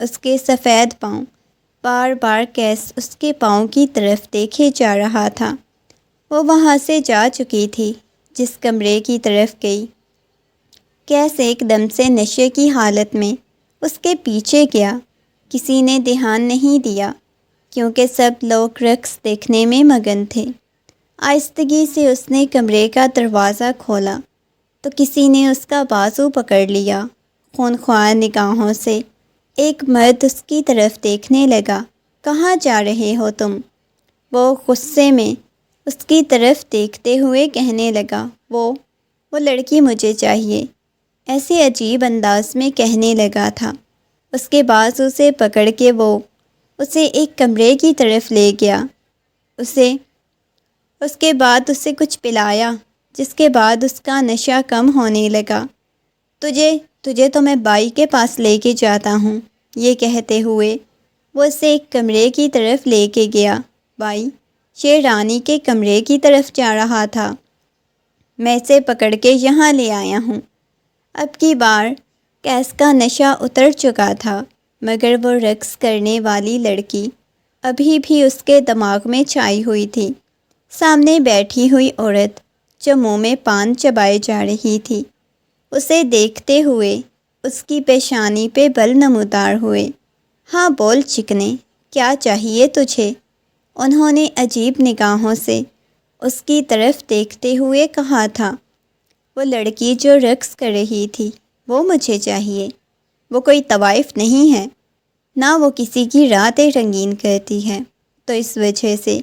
اس کے سفید پاؤں، بار بار کیس اس کے پاؤں کی طرف دیکھے جا رہا تھا۔ وہ وہاں سے جا چکی تھی جس کمرے کی طرف گئی۔ کیس ایک دم سے نشے کی حالت میں اس کے پیچھے گیا۔ کسی نے دھیان نہیں دیا کیونکہ سب لوگ رقص دیکھنے میں مگن تھے۔ آہستگی سے اس نے کمرے کا دروازہ کھولا تو کسی نے اس کا بازو پکڑ لیا۔ خونخوار نگاہوں سے ایک مرد اس کی طرف دیکھنے لگا۔ کہاں جا رہے ہو تم؟ وہ غصے میں اس کی طرف دیکھتے ہوئے کہنے لگا، وہ لڑکی مجھے چاہیے۔ ایسے عجیب انداز میں کہنے لگا تھا۔ اس کے بازو سے پکڑ کے وہ اسے ایک کمرے کی طرف لے گیا۔ اس کے بعد اسے کچھ پلایا، جس کے بعد اس کا نشہ کم ہونے لگا۔ تجھے تو میں بائی کے پاس لے کے جاتا ہوں۔ یہ کہتے ہوئے وہ اسے ایک کمرے کی طرف لے کے گیا۔ بائی شیر رانی کے کمرے کی طرف جا رہا تھا۔ میں اسے پکڑ کے یہاں لے آیا ہوں۔ اب کی بار کیس کا نشہ اتر چکا تھا، مگر وہ رقص کرنے والی لڑکی ابھی بھی اس کے دماغ میں چھائی ہوئی تھی۔ سامنے بیٹھی ہوئی عورت جو منہ میں پان چبائے جا رہی تھی، اسے دیکھتے ہوئے اس کی پیشانی پہ بل نمودار ہوئے۔ ہاں بول چکنے، کیا چاہیے تجھے؟ انہوں نے عجیب نگاہوں سے اس کی طرف دیکھتے ہوئے کہا تھا۔ وہ لڑکی جو رقص کر رہی تھی، وہ مجھے چاہیے۔ وہ کوئی طوائف نہیں ہے، نہ وہ کسی کی راتیں رنگین کرتی ہے، تو اس وجہ سے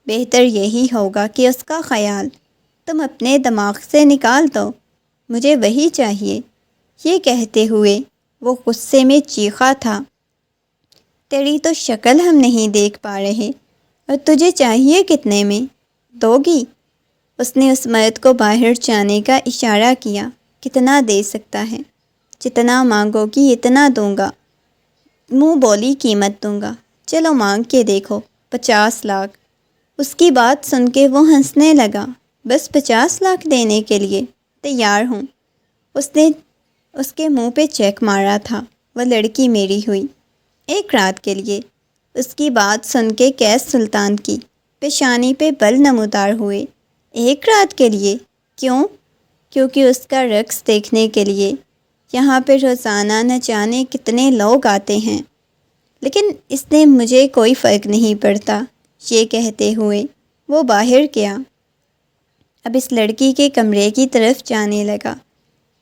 بہتر یہی ہوگا کہ اس کا خیال تم اپنے دماغ سے نکال دو۔ مجھے وہی چاہیے۔ یہ کہتے ہوئے وہ غصے میں چیخا تھا، تیری تو شکل ہم نہیں دیکھ پا رہے، اور تجھے چاہیے کتنے میں دو گی؟ اس نے اس مرد کو باہر جانے کا اشارہ کیا۔ کتنا دے سکتا ہے؟ جتنا مانگو گی اتنا دوں گا۔ منہ بولی قیمت دوں گا۔ چلو مانگ کے دیکھو، 50 لاکھ۔ اس کی بات سن کے وہ ہنسنے لگا۔ بس 50 لاکھ دینے کے لیے تیار ہوں۔ اس نے اس کے منہ پہ چیک مارا تھا۔ وہ لڑکی میری ہوئی، ایک رات کے لیے۔ اس کی بات سن کے کیس سلطان کی پیشانی پہ بل نمودار ہوئے۔ ایک رات کے لیے؟ کیوں؟ کیونکہ اس کا رقص دیکھنے کے لیے یہاں پہ روزانہ نہ جانے کتنے لوگ آتے ہیں، لیکن اس نے مجھے کوئی فرق نہیں پڑتا۔ یہ کہتے ہوئے وہ باہر گیا۔ اب اس لڑکی کے کمرے کی طرف جانے لگا۔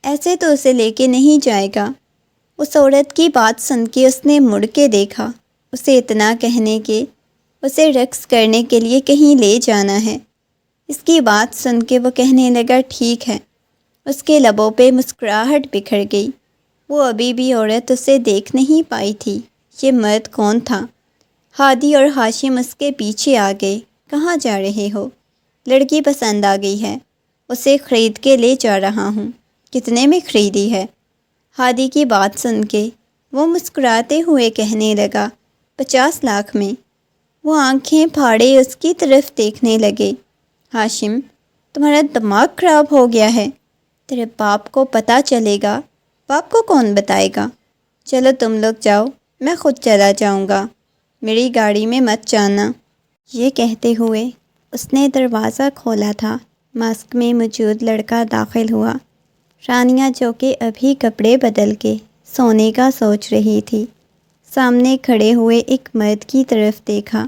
ایسے تو اسے لے کے نہیں جائے گا۔ اس عورت کی بات سن کے اس نے مڑ کے دیکھا۔ اسے اتنا کہنے کے اسے رقص کرنے کے لیے کہیں لے جانا ہے۔ اس کی بات سن کے وہ کہنے لگا، ٹھیک ہے۔ اس کے لبوں پہ مسکراہٹ بکھر گئی۔ وہ ابھی بھی عورت اسے دیکھ نہیں پائی تھی۔ یہ مرد کون تھا؟ ہادی اور ہاشم اس کے پیچھے آ گئے۔ کہاں جا رہے ہو؟ لڑکی پسند آ گئی ہے، اسے خرید کے لے جا رہا ہوں۔ کتنے میں خریدی ہے؟ ہادی کی بات سن کے وہ مسکراتے ہوئے کہنے لگا، 50 لاکھ میں۔ وہ آنکھیں پھاڑے اس کی طرف دیکھنے لگے۔ ہاشم، تمہارا دماغ خراب ہو گیا ہے؟ تیرے باپ کو پتہ چلے گا۔ باپ کو کون بتائے گا؟ چلو تم لوگ جاؤ، میں خود چلا جاؤں گا، میری گاڑی میں مت جانا۔ یہ کہتے ہوئے اس نے دروازہ کھولا تھا۔ ماسک میں موجود لڑکا داخل ہوا۔ رانیہ جو کہ ابھی کپڑے بدل کے سونے کا سوچ رہی تھی، سامنے کھڑے ہوئے ایک مرد کی طرف دیکھا۔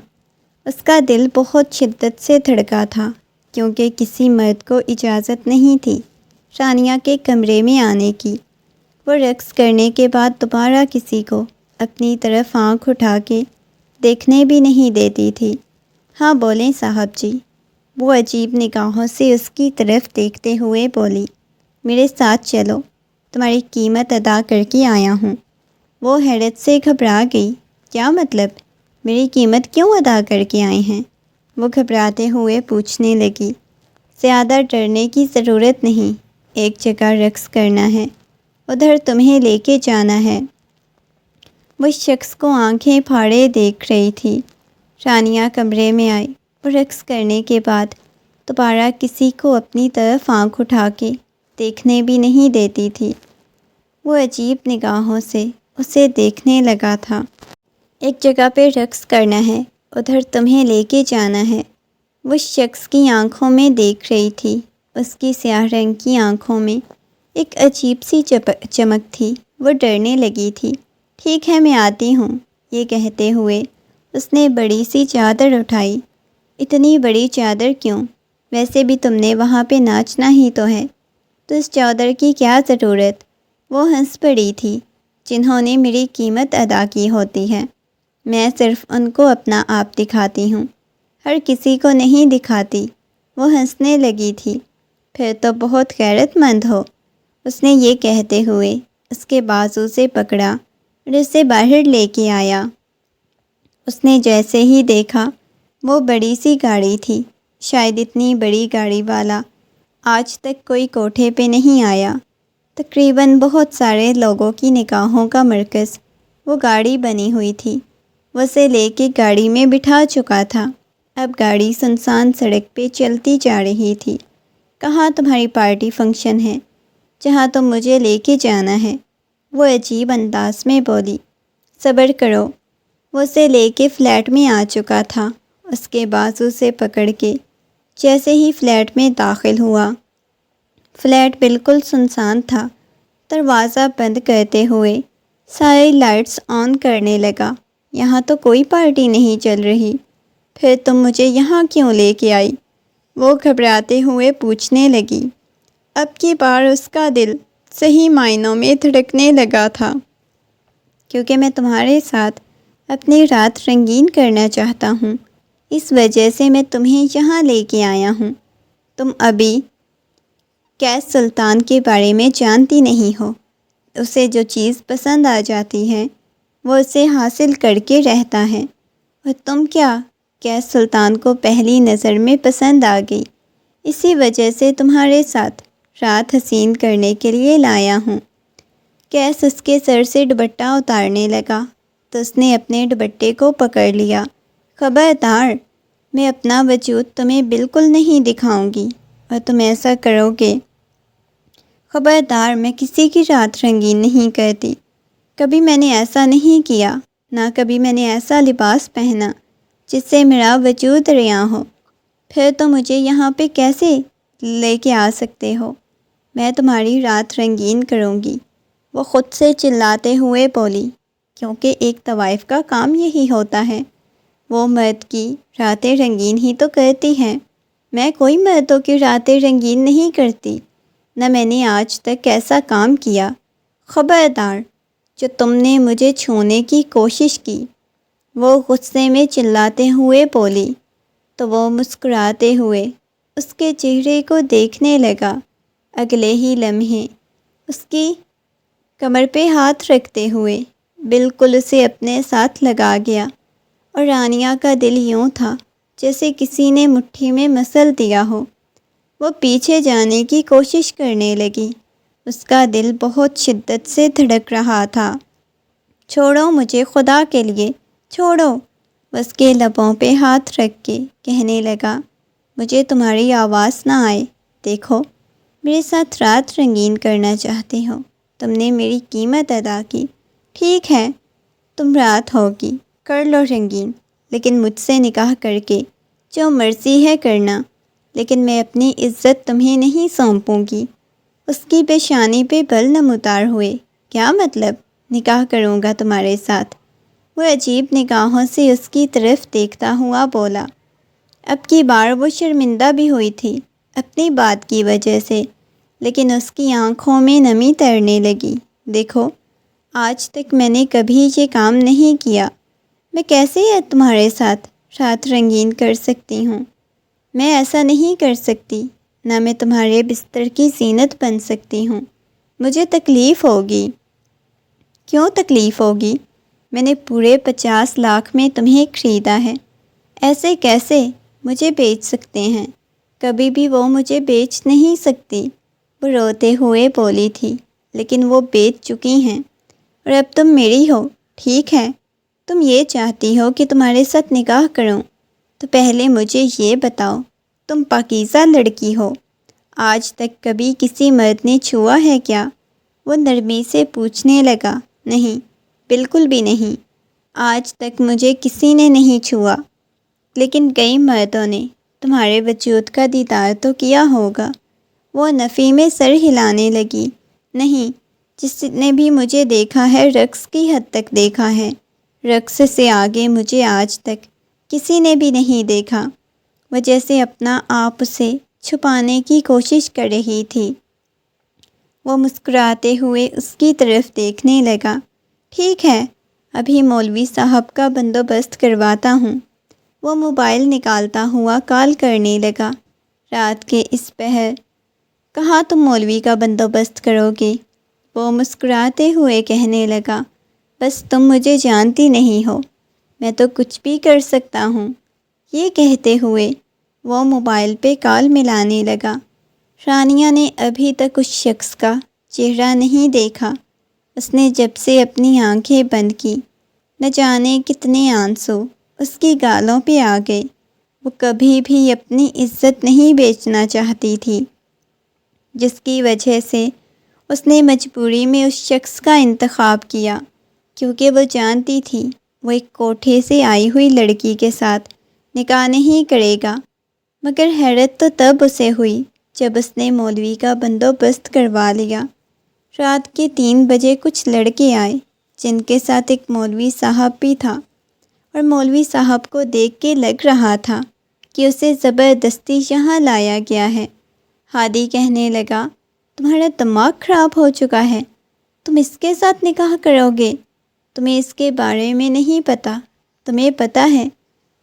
اس کا دل بہت شدت سے دھڑکا تھا کیونکہ کسی مرد کو اجازت نہیں تھی رانیہ کے کمرے میں آنے کی۔ وہ رقص کرنے کے بعد دوبارہ کسی کو اپنی طرف آنکھ اٹھا کے دیکھنے بھی نہیں دیتی تھی۔ ہاں بولیں صاحب جی؟ وہ عجیب نگاہوں سے اس کی طرف دیکھتے ہوئے بولی، میرے ساتھ چلو، تمہاری قیمت ادا کر کے آیا ہوں۔ وہ حیرت سے گھبرا گئی۔ کیا مطلب؟ میری قیمت کیوں ادا کر کے آئے ہیں؟ وہ گھبراتے ہوئے پوچھنے لگی۔ زیادہ ڈرنے کی ضرورت نہیں، ایک جگہ رقص کرنا ہے، ادھر تمہیں لے کے جانا ہے۔ وہ شخص کو آنکھیں پھاڑے دیکھ رہی تھی۔ رانیہ کمرے میں آئی اور رقص کرنے کے بعد دوبارہ کسی کو اپنی طرف آنکھ اٹھا کے دیکھنے بھی نہیں دیتی تھی۔ وہ عجیب نگاہوں سے اسے دیکھنے لگا تھا۔ ایک جگہ پہ رقص کرنا ہے، ادھر تمہیں لے کے جانا ہے۔ وہ شخص کی آنکھوں میں دیکھ رہی تھی، اس کی سیاہ رنگ کی آنکھوں میں ایک عجیب سی چمک تھی۔ وہ ڈرنے لگی تھی۔ ٹھیک ہے، میں آتی ہوں، یہ کہتے ہوئے اس نے بڑی سی چادر اٹھائی۔ اتنی بڑی چادر کیوں؟ ویسے بھی تم نے وہاں پہ ناچنا ہی تو ہے، تو اس چادر کی کیا ضرورت؟ وہ ہنس پڑی تھی۔ جنہوں نے میری قیمت ادا کی ہوتی ہے، میں صرف ان کو اپنا آپ دکھاتی ہوں، ہر کسی کو نہیں دکھاتی۔ وہ ہنسنے لگی تھی۔ پھر تو بہت غیرت مند ہو، اس نے یہ کہتے ہوئے اس کے بازو سے پکڑا اور اسے باہر لے کے آیا۔ اس نے جیسے ہی دیکھا، وہ بڑی سی گاڑی تھی۔ شاید اتنی بڑی گاڑی والا آج تک کوئی کوٹھے پہ نہیں آیا۔ تقریباً بہت سارے لوگوں کی نگاہوں کا مرکز وہ گاڑی بنی ہوئی تھی۔ وہ اسے لے کے گاڑی میں بٹھا چکا تھا۔ اب گاڑی سنسان سڑک پہ چلتی جا رہی تھی۔ کہاں تمہاری پارٹی فنکشن ہے جہاں تم مجھے لے کے جانا ہے؟ وہ عجیب انداز میں بولی۔ صبر کرو۔ وہ اسے لے کے فلیٹ میں آ چکا تھا، اس کے بازو سے پکڑ کے۔ جیسے ہی فلیٹ میں داخل ہوا، فلیٹ بالکل سنسان تھا۔ دروازہ بند کرتے ہوئے ساری لائٹس آن کرنے لگا۔ یہاں تو کوئی پارٹی نہیں چل رہی، پھر تم مجھے یہاں کیوں لے کے آئی؟ وہ گھبراتے ہوئے پوچھنے لگی۔ اب کی بار اس کا دل صحیح معنوں میں دھڑکنے لگا تھا، کیونکہ میں تمہارے ساتھ اپنی رات رنگین کرنا چاہتا ہوں، اس وجہ سے میں تمہیں یہاں لے کے آیا ہوں۔ تم ابھی قیس سلطان کے بارے میں جانتی نہیں ہو۔ اسے جو چیز پسند آ جاتی ہے وہ اسے حاصل کر کے رہتا ہے، اور تم کیا قیس سلطان کو پہلی نظر میں پسند آ گئی، اسی وجہ سے تمہارے ساتھ رات حسین کرنے کے لیے لایا ہوں۔ قیس اس کے سر سے دوپٹہ اتارنے لگا تو اس نے اپنے دوپٹے کو پکڑ لیا۔ خبردار، میں اپنا وجود تمہیں بالکل نہیں دکھاؤں گی اور تم ایسا کرو گے۔ خبردار، میں کسی کی رات رنگین نہیں کرتی، کبھی میں نے ایسا نہیں کیا، نہ کبھی میں نے ایسا لباس پہنا جس سے میرا وجود ریا ہو۔ پھر تو مجھے یہاں پہ کیسے لے کے آ سکتے ہو؟ میں تمہاری رات رنگین کروں گی، وہ خود سے چلاتے ہوئے بولی، کیونکہ ایک طوائف کا کام یہی ہوتا ہے، وہ مرد کی راتیں رنگین ہی تو کرتی ہیں۔ میں کوئی مردوں کی راتیں رنگین نہیں کرتی، نہ میں نے آج تک ایسا کام کیا۔ خبردار، جو تم نے مجھے چھونے کی کوشش کی، وہ غصے میں چلاتے ہوئے بولی۔ تو وہ مسکراتے ہوئے اس کے چہرے کو دیکھنے لگا۔ اگلے ہی لمحے اس کی کمر پہ ہاتھ رکھتے ہوئے بالکل اسے اپنے ساتھ لگا گیا، اور رانیہ کا دل یوں تھا جیسے کسی نے مٹھی میں مسل دیا ہو۔ وہ پیچھے جانے کی کوشش کرنے لگی، اس کا دل بہت شدت سے دھڑک رہا تھا۔ چھوڑو مجھے، خدا کے لیے چھوڑو، اس کے لبوں پہ ہاتھ رکھ کے کہنے لگا، مجھے تمہاری آواز نہ آئے۔ دیکھو، میرے ساتھ رات رنگین کرنا چاہتے ہو، تم نے میری قیمت ادا کی، ٹھیک ہے، تم رات ہوگی، کر لو رنگین، لیکن مجھ سے نکاح کر کے جو مرضی ہے کرنا، لیکن میں اپنی عزت تمہیں نہیں سونپوں گی۔ اس کی پیشانی پہ بل نمودار ہوئے۔ کیا مطلب؟ نکاح کروں گا تمہارے ساتھ؟ وہ عجیب نگاہوں سے اس کی طرف دیکھتا ہوا بولا۔ اب کی بار وہ شرمندہ بھی ہوئی تھی اپنی بات کی وجہ سے، لیکن اس کی آنکھوں میں نمی تیرنے لگی۔ دیکھو، آج تک میں نے کبھی یہ کام نہیں کیا، میں کیسے تمہارے ساتھ رات رنگین کر سکتی ہوں؟ میں ایسا نہیں کر سکتی، نہ میں تمہارے بستر کی زینت بن سکتی ہوں، مجھے تکلیف ہوگی۔ کیوں تکلیف ہوگی؟ میں نے پورے 50 لاکھ میں تمہیں خریدا ہے، ایسے کیسے مجھے بیچ سکتے ہیں؟ کبھی بھی وہ مجھے بیچ نہیں سکتی، وہ روتے ہوئے بولی تھی، لیکن وہ بیچ چکی ہیں، اور اب تم میری ہو، ٹھیک ہے؟ تم یہ چاہتی ہو کہ تمہارے ساتھ نکاح کروں، تو پہلے مجھے یہ بتاؤ، تم پاکیزہ لڑکی ہو، آج تک کبھی کسی مرد نے چھوا ہے کیا؟ وہ نرمی سے پوچھنے لگا۔ نہیں، بالکل بھی نہیں۔ آج تک مجھے کسی نے نہیں چھوا، لیکن کئی مردوں نے تمہارے وجود کا دیدار تو کیا ہوگا۔ وہ نفی میں سر ہلانے لگی۔ نہیں، جس نے بھی مجھے دیکھا ہے رقص کی حد تک دیکھا ہے، رقص سے آگے مجھے آج تک کسی نے بھی نہیں دیکھا۔ وہ جیسے اپنا آپ سے چھپانے کی کوشش کر رہی تھی۔ وہ مسکراتے ہوئے اس کی طرف دیکھنے لگا۔ ٹھیک ہے، ابھی مولوی صاحب کا بندوبست کرواتا ہوں۔ وہ موبائل نکالتا ہوا کال کرنے لگا۔ رات کے اس پہر کہاں تم مولوی کا بندوبست کرو گے؟ وہ مسکراتے ہوئے کہنے لگا، بس تم مجھے جانتی نہیں ہو، میں تو کچھ بھی کر سکتا ہوں۔ یہ کہتے ہوئے وہ موبائل پہ کال ملانے لگا۔ رانیہ نے ابھی تک اس شخص کا چہرہ نہیں دیکھا۔ اس نے جب سے اپنی آنکھیں بند کی، نہ جانے کتنے آنسو اس کی گالوں پہ آ گئے۔ وہ کبھی بھی اپنی عزت نہیں بیچنا چاہتی تھی، جس کی وجہ سے اس نے مجبوری میں اس شخص کا انتخاب کیا، کیونکہ وہ جانتی تھی وہ ایک کوٹھے سے آئی ہوئی لڑکی کے ساتھ نکاح نہیں کرے گا۔ مگر حیرت تو تب اسے ہوئی جب اس نے مولوی کا بندوبست کروا لیا۔ رات کے 3 بجے کچھ لڑکے آئے، جن کے ساتھ ایک مولوی صاحب بھی تھا، اور مولوی صاحب کو دیکھ کے لگ رہا تھا کہ اسے زبردستی یہاں لایا گیا ہے۔ ہادی کہنے لگا، تمہارا دماغ خراب ہو چکا ہے، تم اس کے ساتھ نکاح کرو گے؟ تمہیں اس کے بارے میں نہیں پتہ۔ تمہیں پتہ ہے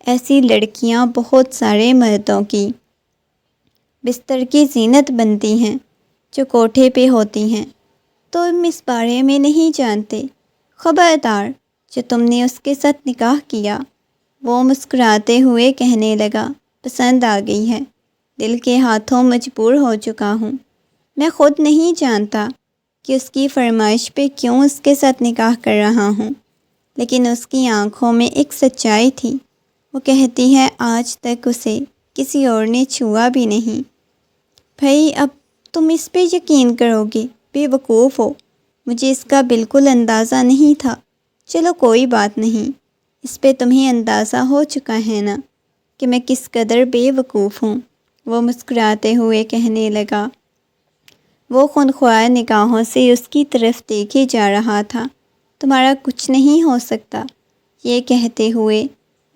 ایسی لڑکیاں بہت سارے مردوں کی بستر کی زینت بنتی ہیں جو کوٹھے پہ ہوتی ہیں، تو تم اس بارے میں نہیں جانتے۔ خبردار، جو تم نے اس کے ساتھ نکاح کیا۔ وہ مسکراتے ہوئے کہنے لگا، پسند آ گئی ہے، دل کے ہاتھوں مجبور ہو چکا ہوں۔ میں خود نہیں جانتا کہ اس کی فرمائش پہ کیوں اس کے ساتھ نکاح کر رہا ہوں، لیکن اس کی آنکھوں میں ایک سچائی تھی۔ وہ کہتی ہے آج تک اسے کسی اور نے چھوا بھی نہیں۔ بھائی اب تم اس پہ یقین کرو گے، بے وقوف ہو، مجھے اس کا بالکل اندازہ نہیں تھا۔ چلو کوئی بات نہیں، اس پہ تمہیں اندازہ ہو چکا ہے نا کہ میں کس قدر بے وقوف ہوں۔ وہ مسکراتے ہوئے کہنے لگا۔ وہ خونخوار نگاہوں سے اس کی طرف دیکھے جا رہا تھا۔ تمہارا کچھ نہیں ہو سکتا۔ یہ کہتے ہوئے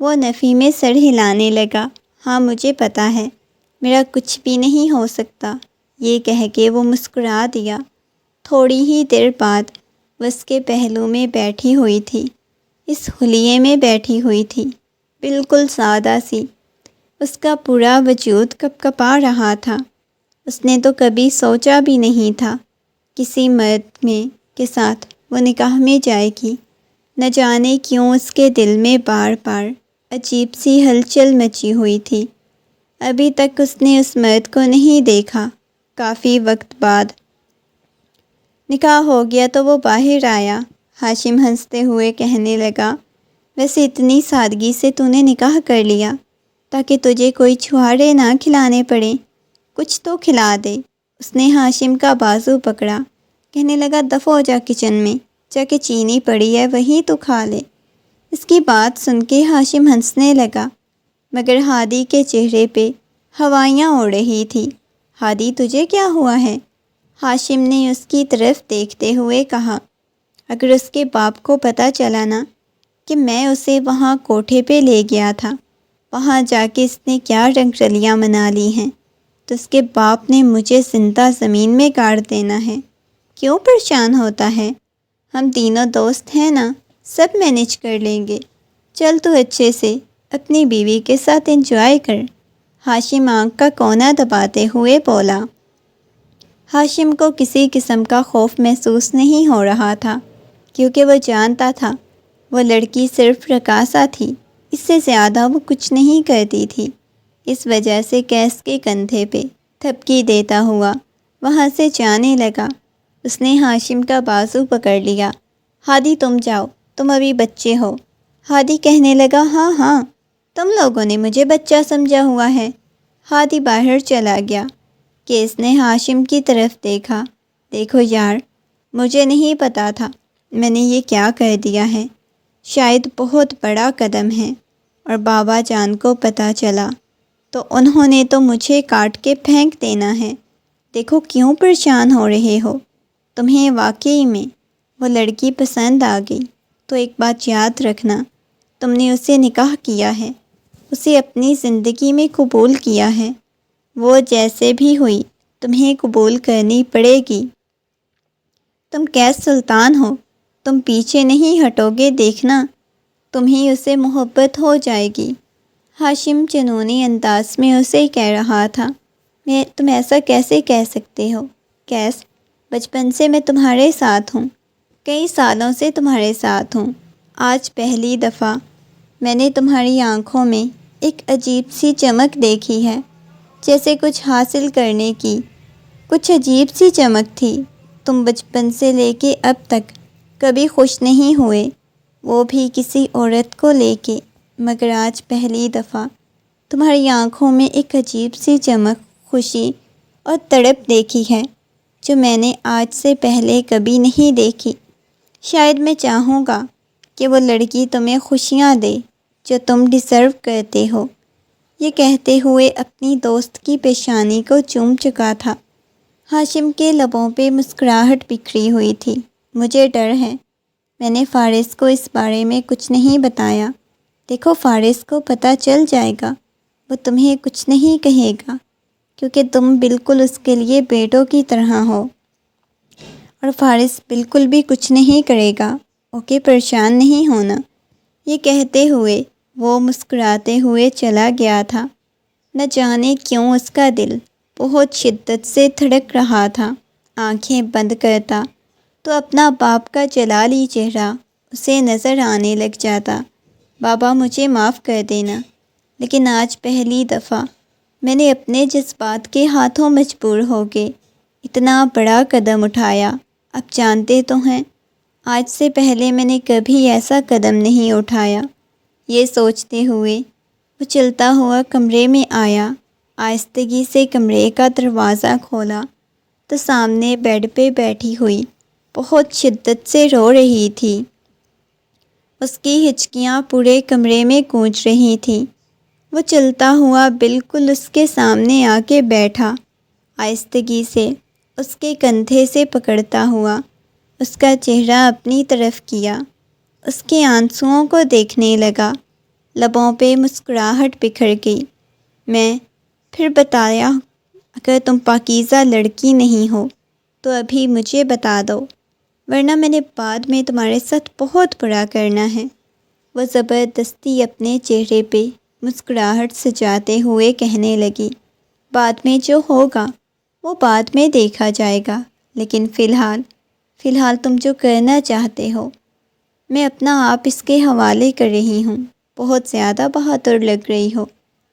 وہ نفی میں سر ہلانے لگا۔ ہاں مجھے پتہ ہے، میرا کچھ بھی نہیں ہو سکتا۔ یہ کہہ کے وہ مسکرا دیا۔ تھوڑی ہی دیر بعد وہ اس کے پہلو میں بیٹھی ہوئی تھی، اس حلیے میں بیٹھی ہوئی تھی، بالکل سادہ سی۔ اس کا پورا وجود کپکپا رہا تھا۔ اس نے تو کبھی سوچا بھی نہیں تھا کسی مرد کے ساتھ وہ نکاح میں جائے گی۔ نہ جانے کیوں اس کے دل میں بار بار عجیب سی ہلچل مچی ہوئی تھی۔ ابھی تک اس نے اس مرد کو نہیں دیکھا۔ کافی وقت بعد نکاح ہو گیا تو وہ باہر آیا۔ ہاشم ہنستے ہوئے کہنے لگا، ویسے اتنی سادگی سے تو نے نکاح کر لیا تاکہ تجھے کوئی چھہارے نہ کھلانے پڑیں، کچھ تو کھلا دے۔ اس نے ہاشم کا بازو پکڑا، کہنے لگا دفع ہو جا کچن میں، جا کے چینی پڑی ہے وہی تو کھا لے۔ اس کی بات سن کے ہاشم ہنسنے لگا، مگر ہادی کے چہرے پہ ہوائیاں اڑ رہی تھی۔ ہادی تجھے کیا ہوا ہے؟ ہاشم نے اس کی طرف دیکھتے ہوئے کہا، اگر اس کے باپ کو پتہ چلا نا کہ میں اسے وہاں کوٹھے پہ لے گیا تھا، وہاں جا کے اس نے کیا رنگ رلیاں منا لی ہیں، تو اس کے باپ نے مجھے زندہ زمین میں گاڑ دینا ہے۔ کیوں پریشان ہوتا ہے؟ ہم تینوں دوست ہیں نا، سب مینیج کر لیں گے۔ چل تو اچھے سے اپنی بیوی کے ساتھ انجوائے کر۔ ہاشم آنکھ کا کونا دباتے ہوئے بولا۔ ہاشم کو کسی قسم کا خوف محسوس نہیں ہو رہا تھا، کیونکہ وہ جانتا تھا وہ لڑکی صرف رقاصہ تھی، اس سے زیادہ وہ کچھ نہیں کرتی تھی۔ اس وجہ سے کیس کے کندھے پہ تھپکی دیتا ہوا وہاں سے جانے لگا۔ اس نے ہاشم کا بازو پکڑ لیا۔ ہادی تم جاؤ، تم ابھی بچے ہو۔ ہادی کہنے لگا، ہاں ہاں، تم لوگوں نے مجھے بچہ سمجھا ہوا ہے۔ ہادی باہر چلا گیا۔ کیس نے ہاشم کی طرف دیکھا۔ دیکھو یار، مجھے نہیں پتا تھا میں نے یہ کیا کر دیا ہے؟ شاید بہت بڑا قدم ہے، اور بابا جان کو پتہ چلا تو انہوں نے تو مجھے کاٹ کے پھینک دینا ہے۔ دیکھو کیوں پریشان ہو رہے ہو؟ تمہیں واقعی میں وہ لڑکی پسند آ گئی تو ایک بات یاد رکھنا، تم نے اسے نکاح کیا ہے، اسے اپنی زندگی میں قبول کیا ہے۔ وہ جیسے بھی ہوئی تمہیں قبول کرنی پڑے گی۔ تم قیس سلطان ہو، تم پیچھے نہیں ہٹو گے، دیکھنا تمہیں اسے محبت ہو جائے گی۔ ہاشم جنونی انداز میں اسے کہہ رہا تھا۔ تم ایسا کیسے کہہ سکتے ہو قیس؟ بچپن سے میں تمہارے ساتھ ہوں، کئی سالوں سے تمہارے ساتھ ہوں۔ آج پہلی دفعہ میں نے تمہاری آنکھوں میں ایک عجیب سی چمک دیکھی ہے، جیسے کچھ حاصل کرنے کی کچھ عجیب سی چمک تھی۔ تم بچپن سے لے کے اب تک کبھی خوش نہیں ہوئے، وہ بھی کسی عورت کو لے کے، مگر آج پہلی دفعہ تمہاری آنکھوں میں ایک عجیب سی چمک، خوشی اور تڑپ دیکھی ہے، جو میں نے آج سے پہلے کبھی نہیں دیکھی۔ شاید میں چاہوں گا کہ وہ لڑکی تمہیں خوشیاں دے جو تم ڈیزرو کرتے ہو۔ یہ کہتے ہوئے اپنی دوست کی پیشانی کو چوم چکا تھا۔ ہاشم کے لبوں پہ مسکراہٹ بکھری ہوئی تھی۔ مجھے ڈر ہے، میں نے فارس کو اس بارے میں کچھ نہیں بتایا۔ دیکھو فارس کو پتہ چل جائے گا، وہ تمہیں کچھ نہیں کہے گا، کیونکہ تم بالکل اس کے لیے بیٹوں کی طرح ہو، اور فارس بالکل بھی کچھ نہیں کرے گا۔ اوکے، پریشان نہیں ہونا۔ یہ کہتے ہوئے وہ مسکراتے ہوئے چلا گیا تھا۔ نہ جانے کیوں اس کا دل بہت شدت سے دھڑک رہا تھا۔ آنکھیں بند کرتا تو اپنا باپ کا جلالی چہرہ اسے نظر آنے لگ جاتا۔ بابا مجھے معاف کر دینا، لیکن آج پہلی دفعہ میں نے اپنے جذبات کے ہاتھوں مجبور ہو کے اتنا بڑا قدم اٹھایا۔ اب جانتے تو ہیں، آج سے پہلے میں نے کبھی ایسا قدم نہیں اٹھایا۔ یہ سوچتے ہوئے وہ چلتا ہوا کمرے میں آیا، آہستگی سے کمرے کا دروازہ کھولا تو سامنے بیڈ پہ بیٹھی ہوئی بہت شدت سے رو رہی تھی۔ اس کی ہچکیاں پورے کمرے میں گونج رہی تھیں۔ وہ چلتا ہوا بالکل اس کے سامنے آ کے بیٹھا، آہستگی سے اس کے کندھے سے پکڑتا ہوا اس کا چہرہ اپنی طرف کیا، اس کے آنسوؤں کو دیکھنے لگا۔ لبوں پہ مسکراہٹ بکھر گئی۔ میں پھر بتایا، اگر تم پاکیزہ لڑکی نہیں ہو تو ابھی مجھے بتا دو، ورنہ میں نے بعد میں تمہارے ساتھ بہت برا کرنا ہے۔ وہ زبردستی اپنے چہرے پہ مسکراہٹ سجاتے ہوئے کہنے لگی، بعد میں جو ہوگا وہ بعد میں دیکھا جائے گا، لیکن فی الحال تم جو کرنا چاہتے ہو میں اپنا آپ اس کے حوالے کر رہی ہوں۔ بہت زیادہ بہادر لگ رہی ہو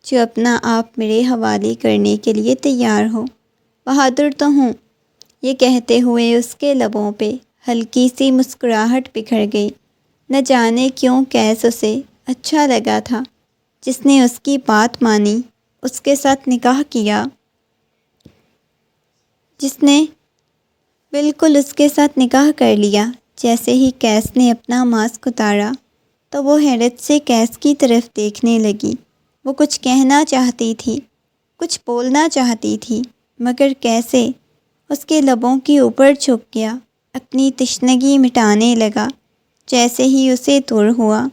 جو اپنا آپ میرے حوالے کرنے کے لیے تیار ہو۔ بہادر تو ہوں۔ یہ کہتے ہوئے اس کے لبوں پہ ہلکی سی مسکراہٹ بکھر گئی۔ نہ جانے کیوں قیس اسے اچھا لگا تھا، جس نے اس کی بات مانی، اس کے ساتھ نکاح کیا، جس نے بالکل اس کے ساتھ نکاح کر لیا۔ جیسے ہی قیس نے اپنا ماسک اتارا تو وہ حیرت سے قیس کی طرف دیکھنے لگی۔ وہ کچھ کہنا چاہتی تھی، کچھ بولنا چاہتی تھی، مگر کیسے اس کے لبوں کے اوپر جھک گیا، اپنی تشنگی مٹانے لگا۔ جیسے ہی اسے دور ہوا،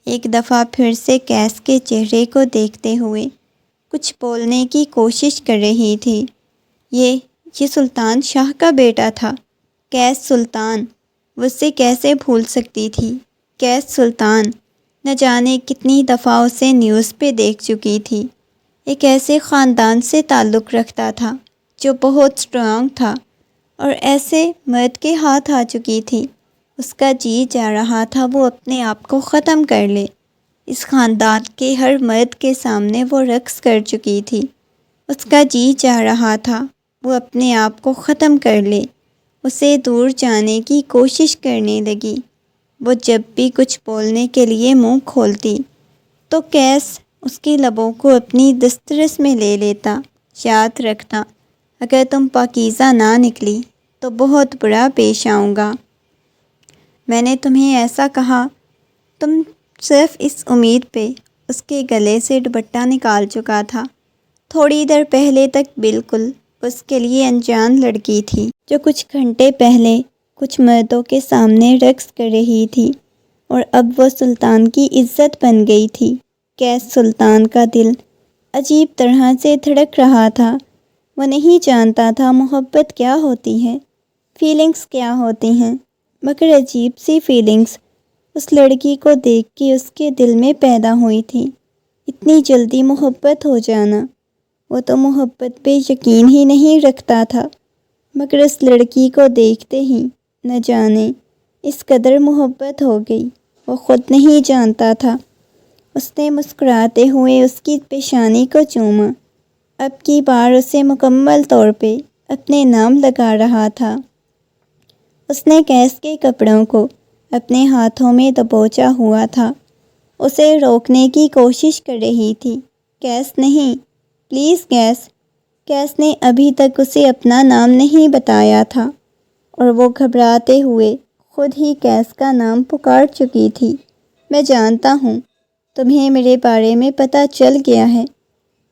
ایک دفعہ پھر سے قیس کے چہرے کو دیکھتے ہوئے کچھ بولنے کی کوشش کر رہی تھی۔ یہ سلطان شاہ کا بیٹا تھا، قیس سلطان۔ وہ اسے کیسے بھول سکتی تھی؟ قیس سلطان نہ جانے کتنی دفعہ اسے نیوز پہ دیکھ چکی تھی۔ ایک ایسے خاندان سے تعلق رکھتا تھا جو بہت اسٹرانگ تھا، اور ایسے مرد کے ہاتھ آ چکی تھی۔ اس کا جی جا رہا تھا وہ اپنے آپ کو ختم کر لے۔ اس خاندان کے ہر مرد کے سامنے وہ رقص کر چکی تھی۔ اس کا جی چاہ رہا تھا وہ اپنے آپ کو ختم کر لے، اسے دور جانے کی کوشش کرنے لگی۔ وہ جب بھی کچھ بولنے کے لیے منہ کھولتی تو قیس اس کے لبوں کو اپنی دسترس میں لے لیتا۔ یاد رکھنا، اگر تم پاکیزہ نہ نکلی تو بہت برا پیش آؤں گا۔ میں نے تمہیں ایسا کہا؟ تم صرف اس امید پہ اس کے گلے سے دوپٹہ نکال چکا تھا۔ تھوڑی دیر پہلے تک بالکل اس کے لیے انجان لڑکی تھی جو کچھ گھنٹے پہلے کچھ مردوں کے سامنے رقص کر رہی تھی، اور اب وہ سلطان کی عزت بن گئی تھی۔ قیس سلطان کا دل عجیب طرح سے دھڑک رہا تھا۔ وہ نہیں جانتا تھا محبت کیا ہوتی ہے، فیلنگز کیا ہوتی ہیں، مگر عجیب سی فیلنگز اس لڑکی کو دیکھ کے اس کے دل میں پیدا ہوئی تھی۔ اتنی جلدی محبت ہو جانا، وہ تو محبت پہ یقین ہی نہیں رکھتا تھا، مگر اس لڑکی کو دیکھتے ہی نہ جانے اس قدر محبت ہو گئی، وہ خود نہیں جانتا تھا۔ اس نے مسکراتے ہوئے اس کی پیشانی کو چوما، اب کی بار اسے مکمل طور پہ اپنے نام لگا رہا تھا۔ اس نے قیس کے کپڑوں کو اپنے ہاتھوں میں دبوچا ہوا تھا، اسے روکنے کی کوشش کر رہی تھی۔ قیس نہیں، پلیز قیس۔ قیس نے ابھی تک اسے اپنا نام نہیں بتایا تھا، اور وہ گھبراتے ہوئے خود ہی قیس کا نام پکار چکی تھی۔ میں جانتا ہوں تمہیں میرے بارے میں پتہ چل گیا ہے،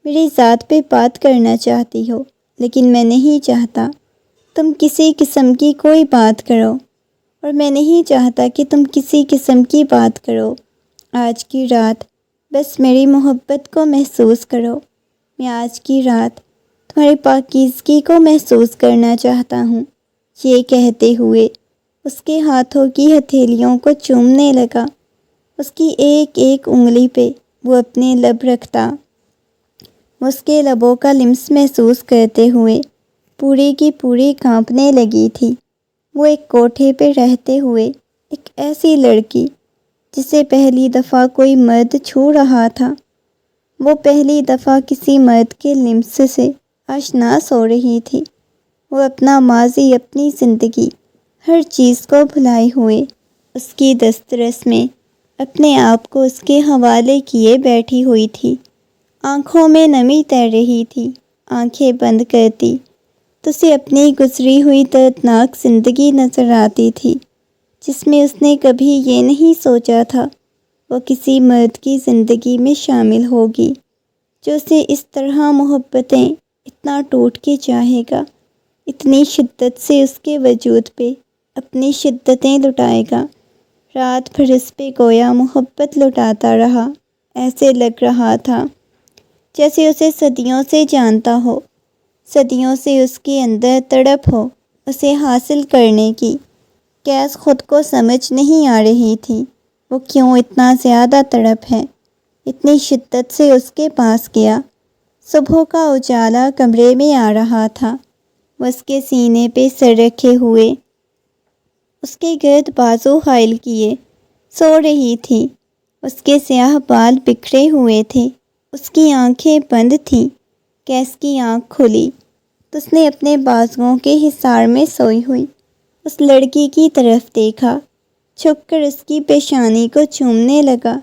میری ذات پہ بات کرنا چاہتی ہو، لیکن میں نہیں چاہتا تم کسی قسم کی کوئی بات کرو، اور میں نہیں چاہتا کہ تم کسی قسم کی بات کرو۔ آج کی رات بس میری محبت کو محسوس کرو۔ میں آج کی رات تمہاری پاکیزگی کو محسوس کرنا چاہتا ہوں۔ یہ کہتے ہوئے اس کے ہاتھوں کی ہتھیلیوں کو چومنے لگا، اس کی ایک ایک انگلی پہ وہ اپنے لب رکھتا۔ اس کے لبوں کا لمس محسوس کرتے ہوئے پوری کی پوری کانپنے لگی تھی۔ وہ ایک کوٹھے پہ رہتے ہوئے ایک ایسی لڑکی جسے پہلی دفعہ کوئی مرد چھو رہا تھا، وہ پہلی دفعہ کسی مرد کے لمس سے آشناس ہو رہی تھی۔ وہ اپنا ماضی، اپنی زندگی، ہر چیز کو بھلائے ہوئے اس کی دسترس میں اپنے آپ کو اس کے حوالے کیے بیٹھی ہوئی تھی۔ آنکھوں میں نمی تیر رہی تھی۔ آنکھیں بند کرتی تو اسے اپنی گزری ہوئی دردناک زندگی نظر آتی تھی، جس میں اس نے کبھی یہ نہیں سوچا تھا وہ کسی مرد کی زندگی میں شامل ہوگی جو اسے اس طرح محبتیں اتنا ٹوٹ کے چاہے گا، اتنی شدت سے اس کے وجود پہ اپنی شدتیں لٹائے گا۔ رات بھر اس پہ گویا محبت لٹاتا رہا۔ ایسے لگ رہا تھا جیسے اسے صدیوں سے جانتا ہو، صدیوں سے اس کے اندر تڑپ ہو اسے حاصل کرنے کی۔ قیس خود کو سمجھ نہیں آ رہی تھی وہ کیوں اتنا زیادہ تڑپ ہے، اتنی شدت سے اس کے پاس گیا۔ صبح کا اجالا کمرے میں آ رہا تھا، وہ اس کے سینے پہ سر رکھے ہوئے اس کے گرد بازو حائل کیے سو رہی تھی۔ اس کے سیاہ بال بکھرے ہوئے تھے، اس کی آنکھیں بند تھیں۔ قیس کی آنکھ کھلی تو اس نے اپنے بازوؤں کے حصار میں سوئی ہوئی اس لڑکی کی طرف دیکھا، چھپ کر اس کی پیشانی کو چومنے لگا۔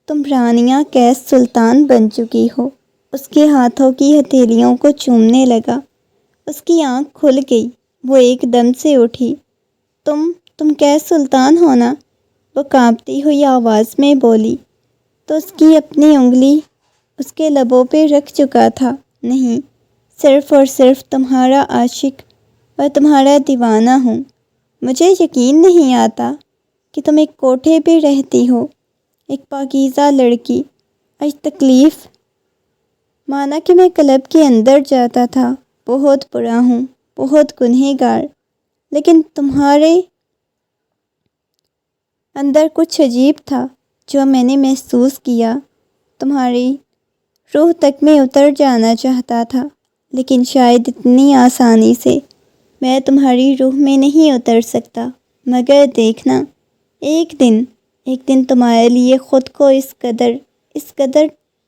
تم رانیہ قیس سلطان بن چکی ہو۔ اس کے ہاتھوں کی ہتھیلیوں کو چومنے لگا۔ اس کی آنکھ کھل گئی، وہ ایک دم سے اٹھی۔ تم قیس سلطان ہو نا؟ وہ کانپتی ہوئی آواز میں بولی تو اس کی اپنی انگلی اس کے لبوں پہ رکھ چکا تھا۔ نہیں، صرف اور صرف تمہارا عاشق اور تمہارا دیوانہ ہوں۔ مجھے یقین نہیں آتا کہ تم ایک کوٹھے پہ رہتی ہو، ایک پاکیزہ لڑکی۔ آج تکلیف مانا کہ میں کلب کے اندر جاتا تھا، بہت برا ہوں، بہت گنہگار، لیکن تمہارے اندر کچھ عجیب تھا جو میں نے محسوس کیا۔ تمہاری روح تک میں اتر جانا چاہتا تھا، لیکن شاید اتنی آسانی سے میں تمہاری روح میں نہیں اتر سکتا۔ مگر دیکھنا، ایک دن تمہارے لیے خود کو اس قدر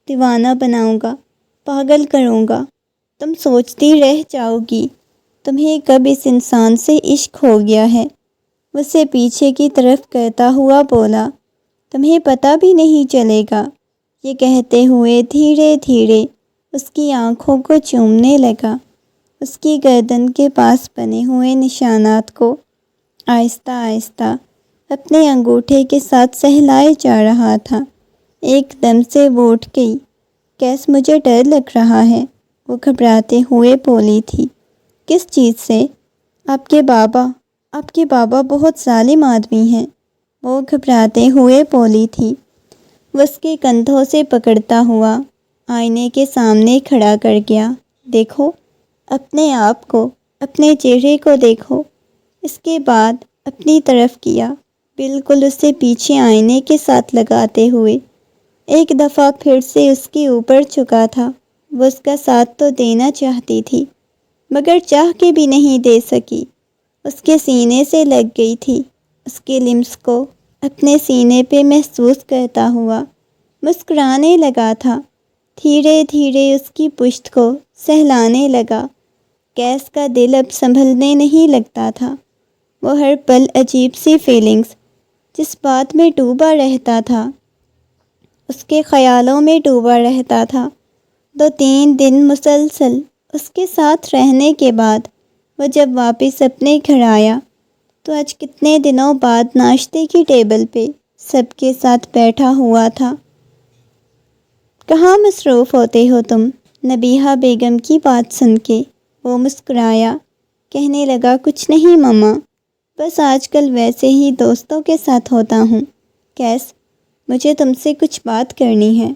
دیوانہ بناؤں گا، پاگل کروں گا، تم سوچتی رہ جاؤ گی تمہیں کب اس انسان سے عشق ہو گیا ہے۔ اسے پیچھے کی طرف کرتا ہوا بولا، تمہیں پتہ بھی نہیں چلے گا۔ یہ کہتے ہوئے دھیرے دھیرے اس کی آنکھوں کو چومنے لگا، اس کی گردن کے پاس بنے ہوئے نشانات کو آہستہ آہستہ اپنے انگوٹھے کے ساتھ سہلائے جا رہا تھا۔ ایک دم سے وہ اٹھ گئی۔ کیس مجھے ڈر لگ رہا ہے، وہ گھبراتے ہوئے بولی تھی۔ کس چیز سے؟ آپ کے بابا بہت ظالم آدمی ہیں، وہ گھبراتے ہوئے بولی تھی۔ وہ اس کے کندھوں سے پکڑتا ہوا آئینے کے سامنے کھڑا کر گیا۔ دیکھو اپنے آپ کو، اپنے چہرے کو دیکھو۔ اس کے بعد اپنی طرف کیا، بالکل اسے پیچھے آئینے کے ساتھ لگاتے ہوئے۔ ایک دفعہ پھر سے اس کے اوپر جھکا تھا۔ وہ اس کا ساتھ تو دینا چاہتی تھی، مگر چاہ کے بھی نہیں دے سکی۔ اس کے سینے سے لگ گئی تھی، اس کے لمس کو اپنے سینے پہ محسوس کرتا ہوا مسکرانے لگا تھا۔ دھیرے دھیرے اس کی پشت کو سہلانے لگا۔ کیس کا دل اب سنبھلنے نہیں لگتا تھا۔ وہ ہر پل عجیب سی فیلنگز، جس بات میں ڈوبا رہتا تھا، اس کے خیالوں میں ڈوبا رہتا تھا۔ 2-3 دن مسلسل اس کے ساتھ رہنے کے بعد وہ جب واپس اپنے گھر آیا تو آج کتنے دنوں بعد ناشتے کی ٹیبل پہ سب کے ساتھ بیٹھا ہوا تھا۔ کہاں مصروف ہوتے ہو تم؟ نبیہہ بیگم کی بات سن کے وہ مسکرایا، کہنے لگا کچھ نہیں ماما، بس آج کل ویسے ہی دوستوں کے ساتھ ہوتا ہوں۔ کیس مجھے تم سے کچھ بات کرنی ہے،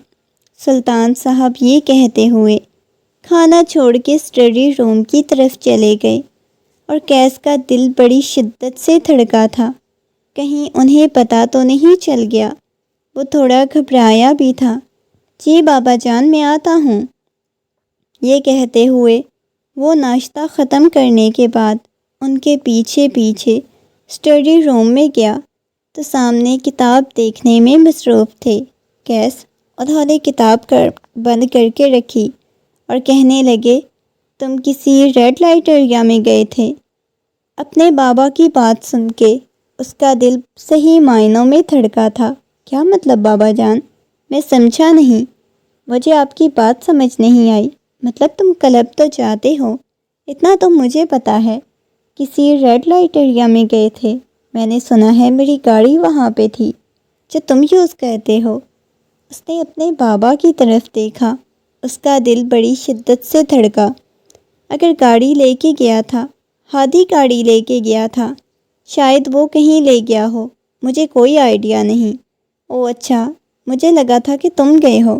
سلطان صاحب یہ کہتے ہوئے کھانا چھوڑ کے اسٹڈی روم کی طرف چلے گئے، اور کیس کا دل بڑی شدت سے دھڑکا تھا۔ کہیں انہیں پتہ تو نہیں چل گیا؟ وہ تھوڑا گھبرایا بھی تھا۔ جی بابا جان میں آتا ہوں، یہ کہتے ہوئے وہ ناشتہ ختم کرنے کے بعد ان کے پیچھے پیچھے اسٹڈی روم میں گیا تو سامنے کتاب دیکھنے میں مصروف تھے۔ کیس انہوں نے کتاب بند کر کے رکھی اور کہنے لگے تم کسی ریڈ لائٹ ایریا میں گئے تھے؟ اپنے بابا کی بات سن کے اس کا دل صحیح معنوں میں دھڑکا تھا۔ کیا مطلب بابا جان؟ میں سمجھا نہیں، مجھے آپ کی بات سمجھ نہیں آئی۔ مطلب تم کلب تو جاتے ہو، اتنا تو مجھے پتہ ہے۔ کسی ریڈ لائٹ ایریا میں گئے تھے؟ میں نے سنا ہے میری گاڑی وہاں پہ تھی جو تم یوز کرتے ہو۔ اس نے اپنے بابا کی طرف دیکھا، اس کا دل بڑی شدت سے دھڑکا۔ اگر گاڑی لے کے گیا تھا، ہادی گاڑی لے کے گیا تھا، شاید وہ کہیں لے گیا ہو، مجھے کوئی آئیڈیا نہیں۔ او اچھا، مجھے لگا تھا کہ تم گئے ہو۔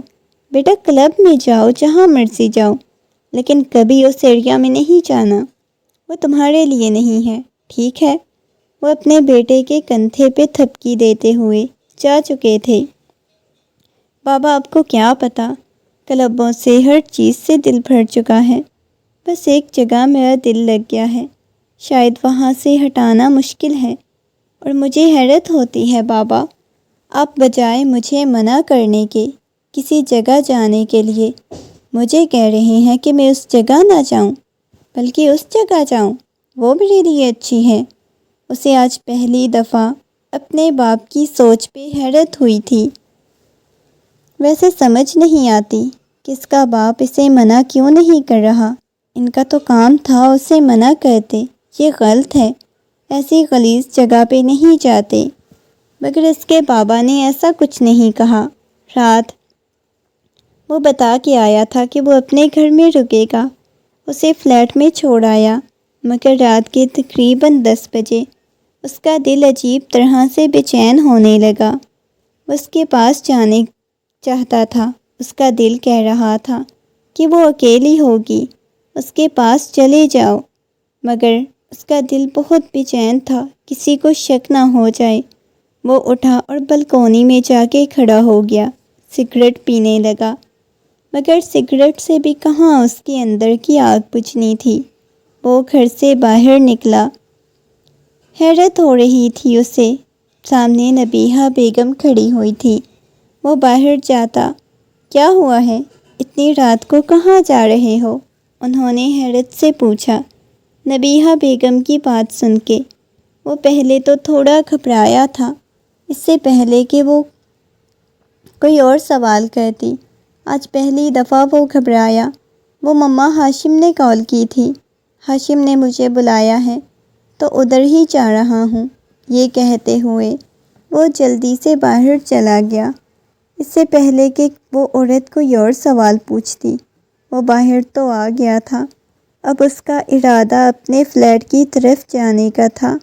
بیٹا کلب میں جاؤ، جہاں مرضی جاؤ، لیکن کبھی اس ایریا میں نہیں جانا، وہ تمہارے لیے نہیں ہے، ٹھیک ہے؟ وہ اپنے بیٹے کے کندھے پہ تھپکی دیتے ہوئے جا چکے تھے۔ بابا آپ کو کیا پتہ، کلبوں سے ہر چیز سے دل بھر چکا ہے، بس ایک جگہ میرا دل لگ گیا ہے، شاید وہاں سے ہٹانا مشکل ہے، اور مجھے حیرت ہوتی ہے بابا، آپ بجائے مجھے منع کرنے کے کسی جگہ جانے کے لیے مجھے کہہ رہے ہیں کہ میں اس جگہ نہ جاؤں، بلکہ اس جگہ جاؤں، وہ میرے لیے اچھی ہے۔ اسے آج پہلی دفعہ اپنے باپ کی سوچ پہ حیرت ہوئی تھی۔ ویسے سمجھ نہیں آتی کہ اس کا باپ اسے منع کیوں نہیں کر رہا، ان کا تو کام تھا اسے منع کرتے، یہ غلط ہے، ایسی غلیظ جگہ پہ نہیں جاتے، مگر اس کے بابا نے ایسا کچھ نہیں کہا۔ رات وہ بتا کے آیا تھا کہ وہ اپنے گھر میں رکے گا، اسے فلیٹ میں چھوڑ آیا، مگر رات کے تقریباً 10 بجے اس کا دل عجیب طرح سے بے چین ہونے لگا۔ وہ اس کے پاس جانے چاہتا تھا، اس کا دل کہہ رہا تھا کہ وہ اکیلی ہوگی، اس کے پاس چلے جاؤ، مگر اس کا دل بہت بے چین تھا، کسی کو شک نہ ہو جائے۔ وہ اٹھا اور بلکونی میں جا کے کھڑا ہو گیا، سگریٹ پینے لگا، مگر سگریٹ سے بھی کہاں اس کے اندر کی آگ بجھنی تھی۔ وہ گھر سے باہر نکلا، حیرت ہو رہی تھی اسے، سامنے نبیہہ بیگم کھڑی ہوئی تھی۔ وہ باہر جاتا، کیا ہوا ہے، اتنی رات کو کہاں جا رہے ہو؟ انہوں نے حیرت سے پوچھا۔ نبیہہ بیگم کی بات سن کے وہ پہلے تو تھوڑا گھبرایا تھا، اس سے پہلے کہ وہ کوئی اور سوال کرتی۔ آج پہلی دفعہ وہ گھبرایا۔ وہ مما ہاشم نے کال کی تھی، ہاشم نے مجھے بلایا ہے، تو ادھر ہی جا رہا ہوں۔ یہ کہتے ہوئے وہ جلدی سے باہر چلا گیا۔ اس سے پہلے کہ وہ عورت کوئی اور سوال پوچھتی، وہ باہر تو آ گیا تھا۔ اب اس کا ارادہ اپنے فلیٹ کی طرف جانے کا تھا،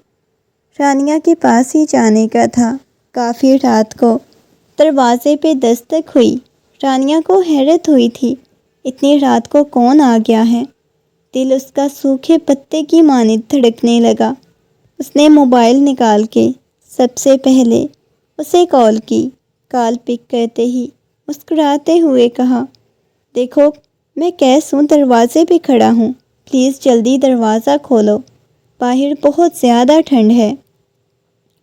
رانیہ کے پاس ہی جانے کا تھا۔ کافی رات کو دروازے پہ دستک ہوئی۔ رانیہ کو حیرت ہوئی تھی، اتنی رات کو کون آ گیا ہے؟ دل اس کا سوکھے پتے کی مانند دھڑکنے لگا۔ اس نے موبائل نکال کے سب سے پہلے اسے کال کی۔ کال پک کرتے ہی مسکراتے ہوئے کہا، دیکھو میں کیسوں دروازے پہ کھڑا ہوں، پلیز جلدی دروازہ کھولو، باہر بہت زیادہ ٹھنڈ ہے۔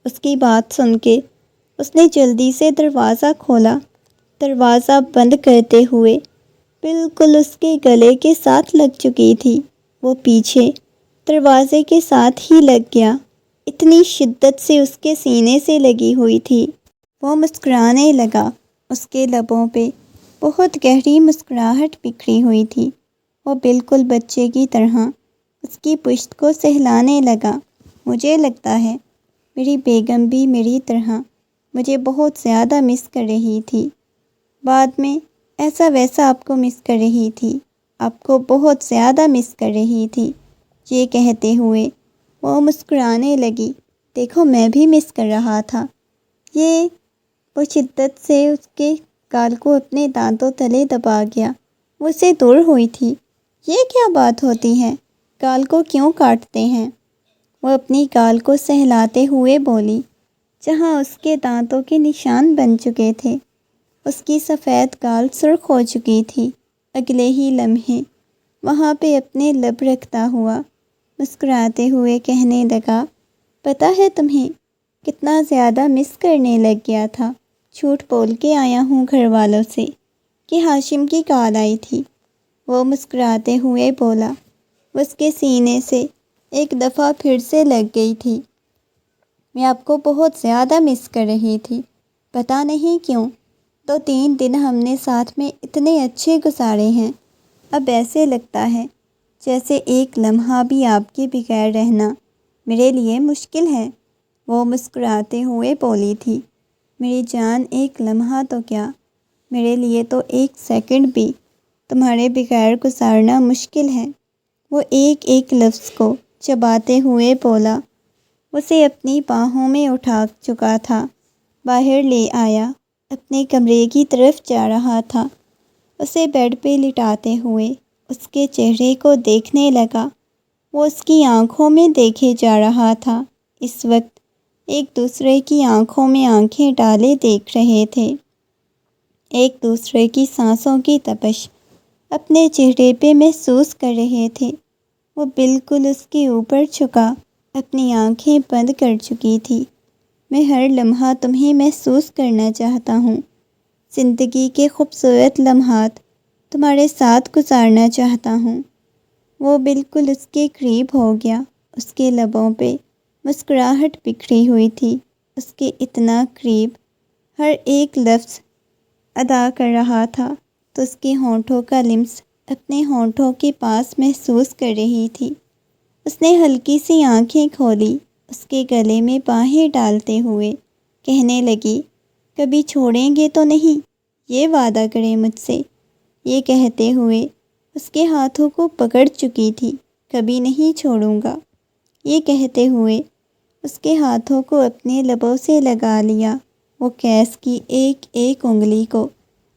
اس کی بات سن کے اس نے جلدی سے دروازہ کھولا۔ دروازہ بند کرتے ہوئے بالکل اس کے گلے کے ساتھ لگ چکی تھی۔ وہ پیچھے دروازے کے ساتھ ہی لگ گیا، اتنی شدت سے اس کے سینے سے لگی ہوئی تھی۔ وہ مسکرانے لگا، اس کے لبوں پہ بہت گہری مسکراہٹ بکھری ہوئی تھی۔ وہ بالکل بچے کی طرح اس کی پشت کو سہلانے لگا۔ مجھے لگتا ہے میری بیگم بھی میری طرح مجھے بہت زیادہ مس کر رہی تھی، بعد میں ایسا ویسا آپ کو مس کر رہی تھی، آپ کو بہت زیادہ مس کر رہی تھی۔ یہ کہتے ہوئے وہ مسکرانے لگی، دیکھو میں بھی مس کر رہا تھا۔ یہ وہ شدت سے اس کے گال کو اپنے دانتوں تلے دبا گیا۔ وہ اسے دور ہوئی تھی۔ یہ کیا بات ہوتی ہے؟ گال کو کیوں کاٹتے ہیں؟ وہ اپنی گال کو سہلاتے ہوئے بولی، جہاں اس کے دانتوں کے نشان بن چکے تھے۔ اس کی سفید گال سرخ ہو چکی تھی۔ اگلے ہی لمحے وہاں پہ اپنے لب رکھتا ہوا مسکراتے ہوئے کہنے لگا، پتہ ہے تمہیں کتنا زیادہ مس کرنے لگ گیا تھا۔ جھوٹ بول کے آیا ہوں گھر والوں سے کہ ہاشم کی کال آئی تھی۔ وہ مسکراتے ہوئے بولا، اس کے سینے سے ایک دفعہ پھر سے لگ گئی تھی۔ میں آپ کو بہت زیادہ مس کر رہی تھی، پتہ نہیں کیوں۔ 2-3 دن ہم نے ساتھ میں اتنے اچھے گزارے ہیں، اب ایسے لگتا ہے جیسے ایک لمحہ بھی آپ کے بغیر رہنا میرے لیے مشکل ہے۔ وہ مسکراتے ہوئے بولی تھی، میری جان ایک لمحہ تو کیا، میرے لیے تو 1 سیکنڈ بھی تمہارے بغیر گزارنا مشکل ہے۔ وہ ایک ایک لفظ کو چباتے ہوئے بولا۔ اسے اپنی باہوں میں اٹھا چکا تھا، باہر لے آیا، اپنے کمرے کی طرف جا رہا تھا۔ اسے بیڈ پہ لٹاتے ہوئے اس کے چہرے کو دیکھنے لگا۔ وہ اس کی آنکھوں میں دیکھے جا رہا تھا۔ اس وقت ایک دوسرے کی آنکھوں میں آنکھیں ڈالے دیکھ رہے تھے، ایک دوسرے کی سانسوں کی تپش اپنے چہرے پہ محسوس کر رہے تھے۔ وہ بالکل اس کے اوپر جھکا اپنی آنکھیں بند کر چکی تھی۔ میں ہر لمحہ تمہیں محسوس کرنا چاہتا ہوں، زندگی کے خوبصورت لمحات تمہارے ساتھ گزارنا چاہتا ہوں۔ وہ بالکل اس کے قریب ہو گیا، اس کے لبوں پہ مسکراہٹ بکھری ہوئی تھی، اس کے اتنا قریب، ہر ایک لفظ ادا کر رہا تھا تو اس کے ہونٹوں کا لمس اپنے ہونٹوں کے پاس محسوس کر رہی تھی۔ اس نے ہلکی سی آنکھیں کھولی، اس کے گلے میں باہیں ڈالتے ہوئے کہنے لگی، کبھی چھوڑیں گے تو نہیں؟ یہ وعدہ کریں مجھ سے۔ یہ کہتے ہوئے اس کے ہاتھوں کو پکڑ چکی تھی، کبھی نہیں چھوڑوں گا۔ یہ کہتے ہوئے اس کے ہاتھوں کو اپنے لبوں سے لگا لیا۔ وہ کیس کی ایک ایک انگلی کو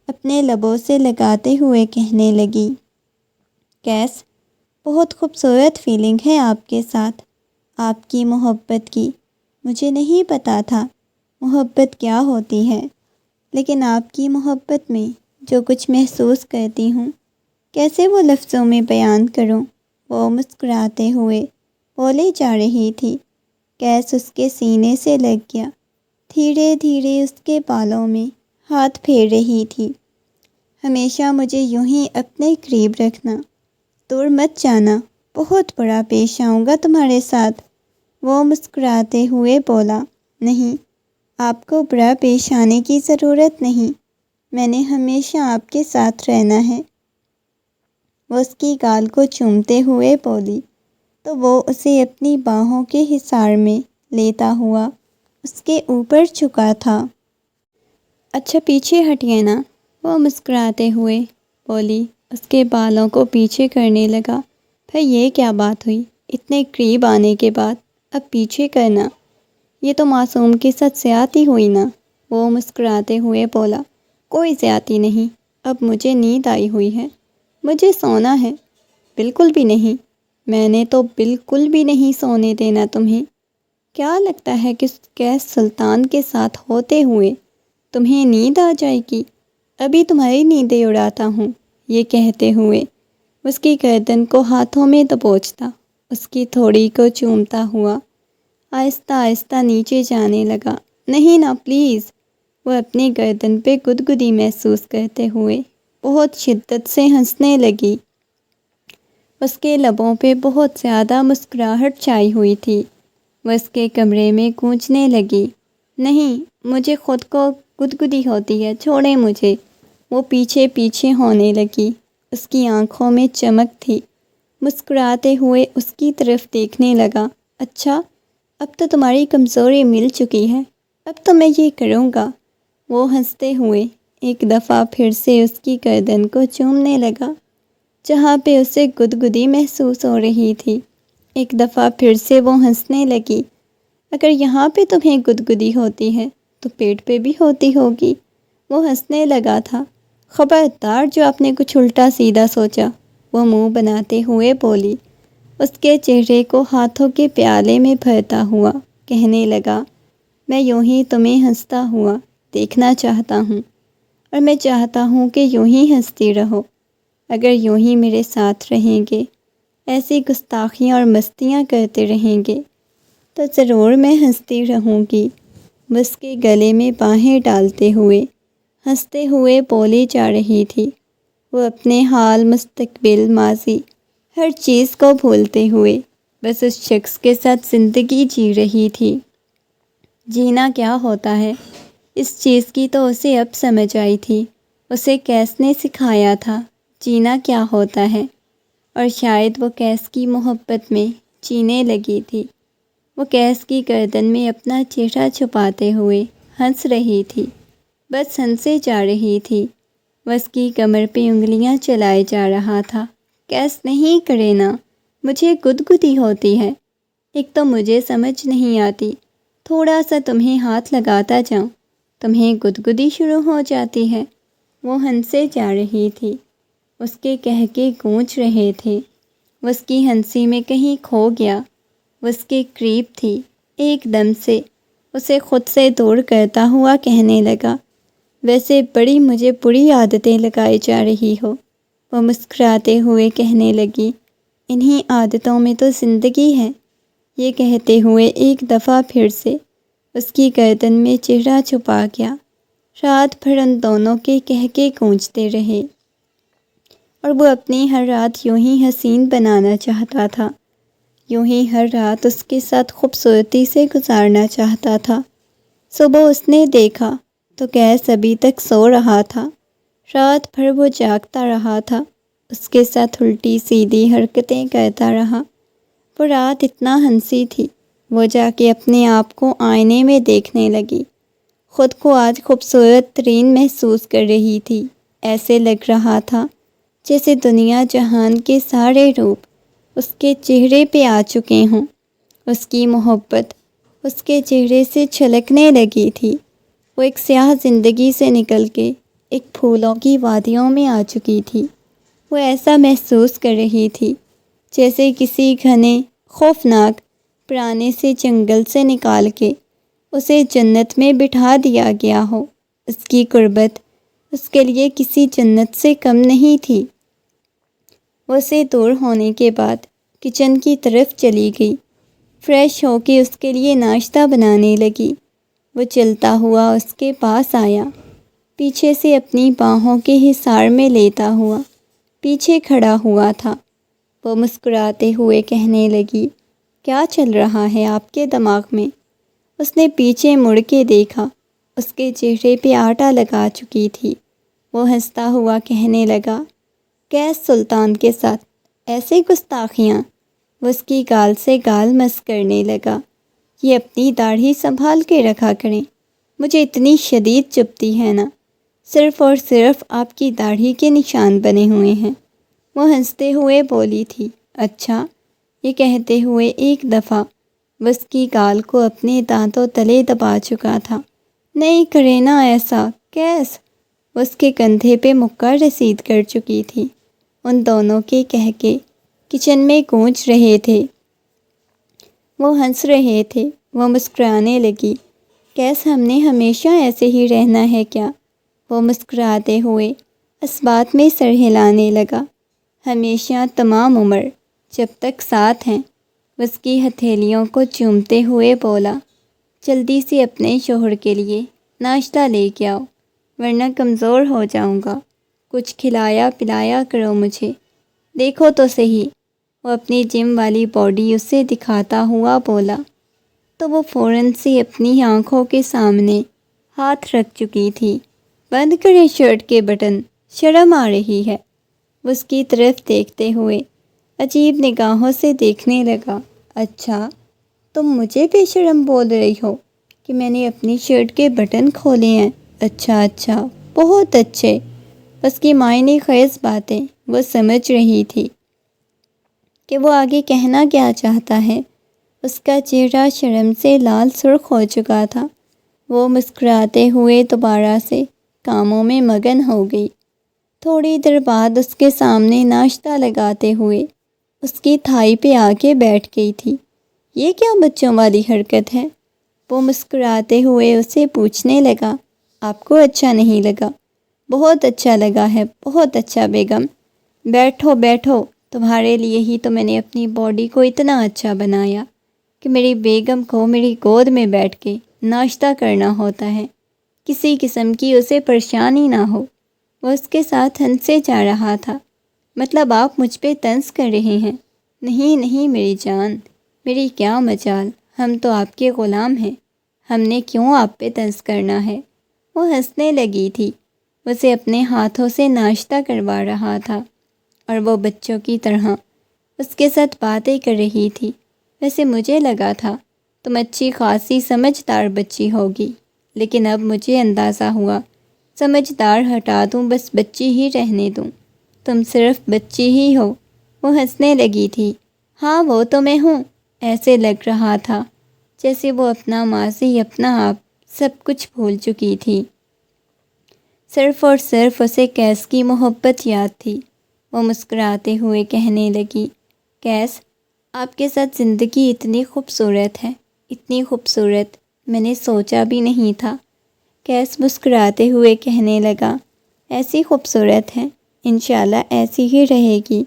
اپنے لبوں سے لگاتے ہوئے کہنے لگی، کیس بہت خوبصورت فیلنگ ہے آپ کے ساتھ، آپ کی محبت کی۔ مجھے نہیں پتا تھا محبت کیا ہوتی ہے، لیکن آپ کی محبت میں جو کچھ محسوس کرتی ہوں، کیسے وہ لفظوں میں بیان کروں؟ وہ مسکراتے ہوئے بولے جا رہی تھی۔ کیس اس کے سینے سے لگ گیا، دھیرے دھیرے اس کے بالوں میں ہاتھ پھیر رہی تھی۔ ہمیشہ مجھے یوں ہی اپنے قریب رکھنا، دور مت جانا، بہت بڑا پیش آؤں گا تمہارے ساتھ۔ وہ مسکراتے ہوئے بولا، نہیں، آپ کو برا پیش آنے کی ضرورت نہیں، میں نے ہمیشہ آپ کے ساتھ رہنا ہے۔ وہ اس کی گال کو چومتے ہوئے بولی، تو وہ اسے اپنی باہوں کے حصار میں لیتا ہوا اس کے اوپر جھکا تھا۔ اچھا پیچھے ہٹیے نا، وہ مسکراتے ہوئے بولی۔ اس کے بالوں کو پیچھے کرنے لگا۔ پھر یہ کیا بات ہوئی؟ اتنے قریب آنے کے بعد اب پیچھے کرنا؟ یہ تو معصوم کے ساتھ زیادتی ہوئی نا، وہ مسکراتے ہوئے بولا۔ کوئی زیادتی نہیں، اب مجھے نیند آئی ہوئی ہے، مجھے سونا ہے۔ بالکل بھی نہیں، میں نے تو بالکل بھی نہیں سونے دینا تمہیں۔ کیا لگتا ہے کہ قیس سلطان کے ساتھ ہوتے ہوئے تمہیں نیند آ جائے گی؟ ابھی تمہاری نیندیں اڑاتا ہوں۔ یہ کہتے ہوئے اس کی گردن کو ہاتھوں میں دبوچتا، اس کی تھوڑی کو چومتا ہوا آہستہ آہستہ نیچے جانے لگا۔ نہیں نا پلیز، وہ اپنی گردن پہ گدگدی محسوس کرتے ہوئے بہت شدت سے ہنسنے لگی۔ اس کے لبوں پہ بہت زیادہ مسکراہٹ چھائی ہوئی تھی۔ وہ اس کے کمرے میں گونجنے لگی۔ نہیں، مجھے خود کو گدگدی ہوتی ہے، چھوڑیں مجھے۔ وہ پیچھے پیچھے ہونے لگی۔ اس کی آنکھوں میں چمک تھی۔ مسکراتے ہوئے اس کی طرف دیکھنے لگا۔ اچھا، اب تو تمہاری کمزوری مل چکی ہے، اب تو میں یہ کروں گا۔ وہ ہنستے ہوئے ایک دفعہ پھر سے اس کی گردن کو چومنے لگا جہاں پہ اسے گدگدی محسوس ہو رہی تھی۔ ایک دفعہ پھر سے وہ ہنسنے لگی۔ اگر یہاں پہ تمہیں گدگدی ہوتی ہے تو پیٹ پہ بھی ہوتی ہوگی، وہ ہنسنے لگا تھا۔ خبردار جو آپ نے کچھ الٹا سیدھا سوچا، وہ منہ بناتے ہوئے بولی۔ اس کے چہرے کو ہاتھوں کے پیالے میں بھرتا ہوا کہنے لگا، میں یوں ہی تمہیں ہنستا ہوا دیکھنا چاہتا ہوں، اور میں چاہتا ہوں کہ یوں ہی ہنستی رہو۔ اگر یوں ہی میرے ساتھ رہیں گے، ایسی گستاخیاں اور مستیاں کرتے رہیں گے تو ضرور میں ہنستی رہوں گی۔ بس کے گلے میں باہیں ڈالتے ہوئے ہنستے ہوئے بولی جا رہی تھی۔ وہ اپنے حال، مستقبل، ماضی، ہر چیز کو بھولتے ہوئے بس اس شخص کے ساتھ زندگی جی رہی تھی۔ جینا کیا ہوتا ہے، اس چیز کی تو اسے اب سمجھ آئی تھی۔ اسے قیس نے سکھایا تھا جینا کیا ہوتا ہے، اور شاید وہ قیس کی محبت میں جینے لگی تھی۔ وہ قیس کی گردن میں اپنا چہرہ چھپاتے ہوئے ہنس رہی تھی، بس ہنسے جا رہی تھی۔ وہ اس کی کمر پہ انگلیاں چلائے جا رہا تھا۔ قیس نہیں کرے نا، مجھے گدگدی ہوتی ہے، ایک تو مجھے سمجھ نہیں آتی، تھوڑا سا تمہیں ہاتھ لگاتا جاؤں تمہیں گدگدی شروع ہو جاتی ہے۔ وہ ہنسے جا رہی تھی، اس کے قہقہے گونج رہے تھے۔ وہ اس کی ہنسی میں کہیں کھو گیا، وہ اس کے قریب تھی۔ ایک دم سے اسے خود سے دور کرتا ہوا کہنے لگا، ویسے بڑی مجھے بری عادتیں لگائی جا رہی ہو۔ وہ مسکراتے ہوئے کہنے لگی، انہی عادتوں میں تو زندگی ہے۔ یہ کہتے ہوئے ایک دفعہ پھر سے اس کی گردن میں چہرہ چھپا گیا۔ رات بھر ان دونوں کے قہقہے گونجتے رہے، اور وہ اپنی ہر رات یوں ہی حسین بنانا چاہتا تھا، یوں ہی ہر رات اس کے ساتھ خوبصورتی سے گزارنا چاہتا تھا۔ صبح اس نے دیکھا تو قیس ابھی تک سو رہا تھا۔ رات بھر وہ جاگتا رہا تھا، اس کے ساتھ الٹی سیدھی حرکتیں کرتا رہا۔ وہ رات اتنا ہنسی تھی، وہ جا کے اپنے آپ کو آئینے میں دیکھنے لگی۔ خود کو آج خوبصورت ترین محسوس کر رہی تھی۔ ایسے لگ رہا تھا جیسے دنیا جہان کے سارے روپ اس کے چہرے پہ آ چکے ہوں۔ اس کی محبت اس کے چہرے سے چھلکنے لگی تھی۔ وہ ایک سیاہ زندگی سے نکل کے ایک پھولوں کی وادیوں میں آ چکی تھی۔ وہ ایسا محسوس کر رہی تھی جیسے کسی گھنے، خوفناک، پرانے سے جنگل سے نکال کے اسے جنت میں بٹھا دیا گیا ہو۔ اس کی قربت اس کے لیے کسی جنت سے کم نہیں تھی۔ وہ اسے دور ہونے کے بعد کچن کی طرف چلی گئی، فریش ہو کے اس کے لیے ناشتہ بنانے لگی۔ وہ چلتا ہوا اس کے پاس آیا، پیچھے سے اپنی باہوں کے حصار میں لیتا ہوا پیچھے کھڑا ہوا تھا۔ وہ مسکراتے ہوئے کہنے لگی، کیا چل رہا ہے آپ کے دماغ میں؟ اس نے پیچھے مڑ کے دیکھا، اس کے چہرے پہ آٹا لگا چکی تھی۔ وہ ہنستا ہوا کہنے لگا، قیس سلطان کے ساتھ ایسے گستاخیاں؟ وہ اس کی گال سے گال مس کرنے لگا۔ یہ اپنی داڑھی سنبھال کے رکھا کریں، مجھے اتنی شدید چبھتی ہے نا، صرف اور صرف آپ کی داڑھی کے نشان بنے ہوئے ہیں۔ وہ ہنستے ہوئے بولی تھی۔ اچھا، یہ کہتے ہوئے ایک دفعہ وہ اس کی گال کو اپنے دانتوں تلے دبا چکا تھا۔ نہیں کرے نا ایسا، کیس؟ وہ اس کے کندھے پہ مکہ رسید کر چکی تھی۔ ان دونوں کے کہکے کچن میں گونج رہے تھے۔ وہ ہنس رہے تھے۔ وہ مسکرانے لگی۔ کیس ہم نے ہمیشہ ایسے ہی رہنا ہے کیا؟ وہ مسکراتے ہوئے اس بات میں سر ہلانے لگا۔ ہمیشہ، تمام عمر، جب تک ساتھ ہیں۔ اس کی ہتھیلیوں کو چومتے ہوئے بولا۔ جلدی سے اپنے شوہر کے لیے ناشتہ لے کے آؤ، ورنہ کمزور ہو جاؤں گا۔ کچھ کھلایا پلایا کرو مجھے، دیکھو تو صحیح۔ وہ اپنی جم والی باڈی اسے دکھاتا ہوا بولا، تو وہ فوراً سے اپنی آنکھوں کے سامنے ہاتھ رکھ چکی تھی۔ بند کریں شرٹ کے بٹن، شرم آ رہی ہے۔ وہ اس کی طرف دیکھتے ہوئے عجیب نگاہوں سے دیکھنے لگا۔ اچھا، تم مجھے بے شرم بول رہی ہو کہ میں نے اپنی شرٹ کے بٹن کھولے ہیں؟ اچھا اچھا، بہت اچھے۔ اس کی معنی خیز باتیں وہ سمجھ رہی تھی کہ وہ آگے کہنا کیا چاہتا ہے۔ اس کا چہرہ شرم سے لال سرخ ہو چکا تھا۔ وہ مسکراتے ہوئے دوبارہ سے کاموں میں مگن ہو گئی۔ تھوڑی دیر بعد اس کے سامنے ناشتہ لگاتے ہوئے اس کی تھائی پہ آ کے بیٹھ گئی تھی۔ یہ کیا بچوں والی حرکت ہے؟ وہ مسکراتے ہوئے اسے پوچھنے لگا۔ آپ کو اچھا نہیں لگا؟ بہت اچھا لگا ہے، بہت اچھا بیگم۔ بیٹھو بیٹھو، تمہارے لیے ہی تو میں نے اپنی باڈی کو اتنا اچھا بنایا کہ میری بیگم کو میری گود میں بیٹھ کے ناشتہ کرنا ہوتا ہے، کسی قسم کی اسے پریشانی نہ ہو۔ وہ اس کے ساتھ ہنسے جا رہا تھا۔ مطلب آپ مجھ پہ طنز کر رہے ہیں؟ نہیں نہیں میری جان، میری کیا مجال، ہم تو آپ کے غلام ہیں، ہم نے کیوں آپ پہ طنز کرنا ہے؟ وہ ہنسنے لگی تھی۔ اسے اپنے ہاتھوں سے ناشتہ کروا رہا تھا اور وہ بچوں کی طرح اس کے ساتھ باتیں کر رہی تھی۔ ویسے مجھے لگا تھا تم اچھی خاصی سمجھدار بچی ہوگی، لیکن اب مجھے اندازہ ہوا سمجھدار ہٹا دوں، بس بچی ہی رہنے دوں، تم صرف بچی ہی ہو۔ وہ ہنسنے لگی تھی۔ ہاں وہ تو میں ہوں۔ ایسے لگ رہا تھا جیسے وہ اپنا ماضی، اپنا آپ، سب کچھ بھول چکی تھی۔ صرف اور صرف اسے کیس کی محبت یاد تھی۔ وہ مسکراتے ہوئے کہنے لگی، کیس، آپ کے ساتھ زندگی اتنی خوبصورت ہے، اتنی خوبصورت، میں نے سوچا بھی نہیں تھا۔ کیس مسکراتے ہوئے کہنے لگا، ایسی خوبصورت ہے، انشاءاللہ ایسی ہی رہے گی۔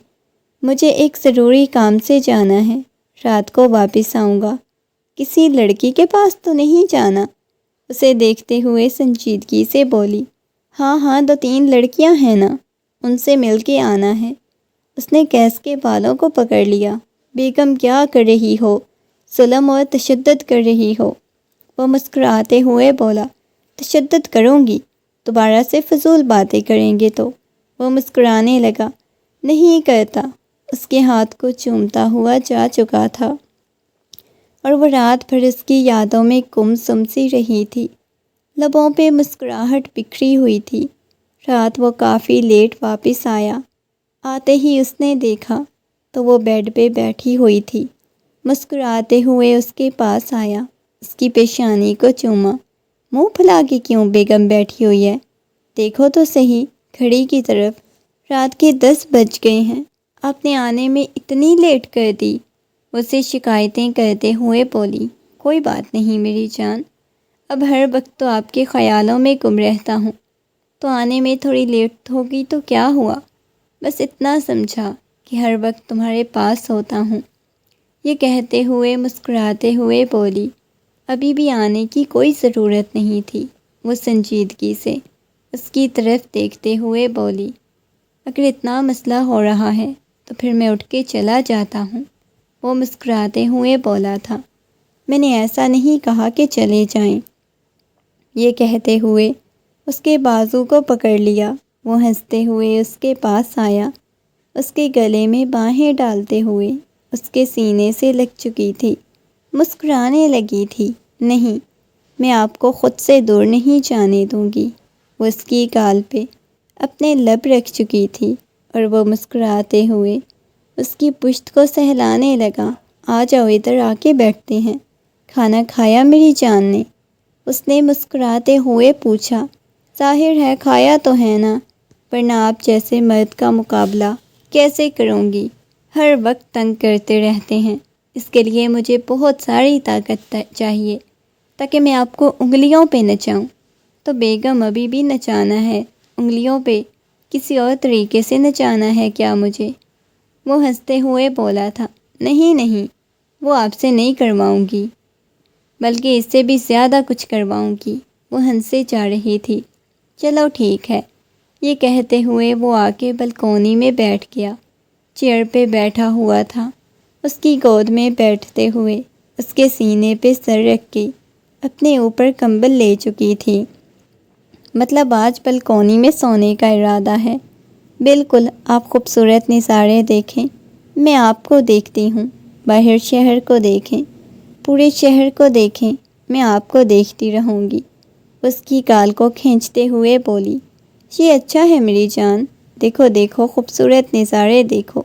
مجھے ایک ضروری کام سے جانا ہے، رات کو واپس آؤں گا۔ کسی لڑکی کے پاس تو نہیں جانا؟ اسے دیکھتے ہوئے سنجیدگی سے بولی۔ ہاں ہاں، 2-3 لڑکیاں ہیں نا، ان سے مل کے آنا ہے۔ اس نے کیس کے بالوں کو پکڑ لیا۔ بیگم کیا کر رہی ہو؟ ظلم اور تشدد کر رہی ہو؟ وہ مسکراتے ہوئے بولا۔ تشدد کروں گی؟ دوبارہ سے فضول باتیں کریں گے تو؟ وہ مسکرانے لگا۔ نہیں کرتا۔ اس کے ہاتھ کو چومتا ہوا جا چکا تھا اور وہ رات بھر اس کی یادوں میں گم سم سی رہی تھی۔ لبوں پہ مسکراہٹ بکھری ہوئی تھی۔ رات وہ کافی لیٹ واپس آیا۔ آتے ہی اس نے دیکھا تو وہ بیڈ پہ بیٹھی ہوئی تھی۔ مسکراتے ہوئے اس کے پاس آیا، اس کی پیشانی کو چوما۔ منہ پھلا کے کیوں بیگم بیٹھی ہوئی ہے؟ دیکھو تو صحیح گھڑی کی طرف، رات کے 10 بج گئے ہیں، آپ نے آنے میں اتنی لیٹ کر دی۔ اسے شکایتیں کرتے ہوئے بولی۔ کوئی بات نہیں میری جان، اب ہر وقت تو آپ کے خیالوں میں گم رہتا ہوں، تو آنے میں تھوڑی لیٹ ہوگی تو کیا ہوا، بس اتنا سمجھا کہ ہر وقت تمہارے پاس ہوتا ہوں۔ یہ کہتے ہوئے مسکراتے ہوئے بولی۔ ابھی بھی آنے کی کوئی ضرورت نہیں تھی۔ وہ سنجیدگی سے اس کی طرف دیکھتے ہوئے بولی، اگر اتنا مسئلہ ہو رہا ہے تو پھر میں اٹھ کے چلا جاتا ہوں۔ وہ مسکراتے ہوئے بولا تھا، میں نے ایسا نہیں کہا کہ چلے جائیں۔ یہ کہتے ہوئے اس کے بازو کو پکڑ لیا۔ وہ ہنستے ہوئے اس کے پاس آیا، اس کے گلے میں باہیں ڈالتے ہوئے اس کے سینے سے لگ چکی تھی۔ مسکرانے لگی تھی۔ نہیں، میں آپ کو خود سے دور نہیں جانے دوں گی۔ وہ اس کی گال پہ اپنے لب رکھ چکی تھی اور وہ مسکراتے ہوئے اس کی پشت کو سہلانے لگا۔ آ جاؤ، ادھر آ کے بیٹھتے ہیں۔ کھانا کھایا میری جان نے؟ اس نے مسکراتے ہوئے پوچھا۔ ظاہر ہے کھایا تو ہے نا، ورنہ آپ جیسے مرد کا مقابلہ کیسے کروں گی؟ ہر وقت تنگ کرتے رہتے ہیں، اس کے لیے مجھے بہت ساری طاقت چاہیے تاکہ میں آپ کو انگلیوں پہ نچاؤں۔ تو بیگم ابھی بھی نچانا ہے انگلیوں پہ؟ کسی اور طریقے سے نچانا ہے کیا مجھے؟ وہ ہنستے ہوئے بولا تھا۔ نہیں نہیں، وہ آپ سے نہیں کرواؤں گی، بلکہ اس سے بھی زیادہ کچھ کرواؤں گی۔ وہ ہنسے جا رہی تھی۔ چلو ٹھیک ہے، یہ کہتے ہوئے وہ آ کے بلکونی میں بیٹھ گیا۔ چیئر پہ بیٹھا ہوا تھا، اس کی گود میں بیٹھتے ہوئے اس کے سینے پہ سر رکھ کے اپنے اوپر کمبل لے چکی تھی۔ مطلب آج بلکونی میں سونے کا ارادہ ہے؟ بالکل، آپ خوبصورت نظارے دیکھیں، میں آپ کو دیکھتی ہوں۔ باہر شہر کو دیکھیں، پورے شہر کو دیکھیں، میں آپ کو دیکھتی رہوں گی۔ اس کی گال کو کھینچتے ہوئے بولی۔ یہ اچھا ہے میری جان، دیکھو دیکھو خوبصورت نظارے دیکھو۔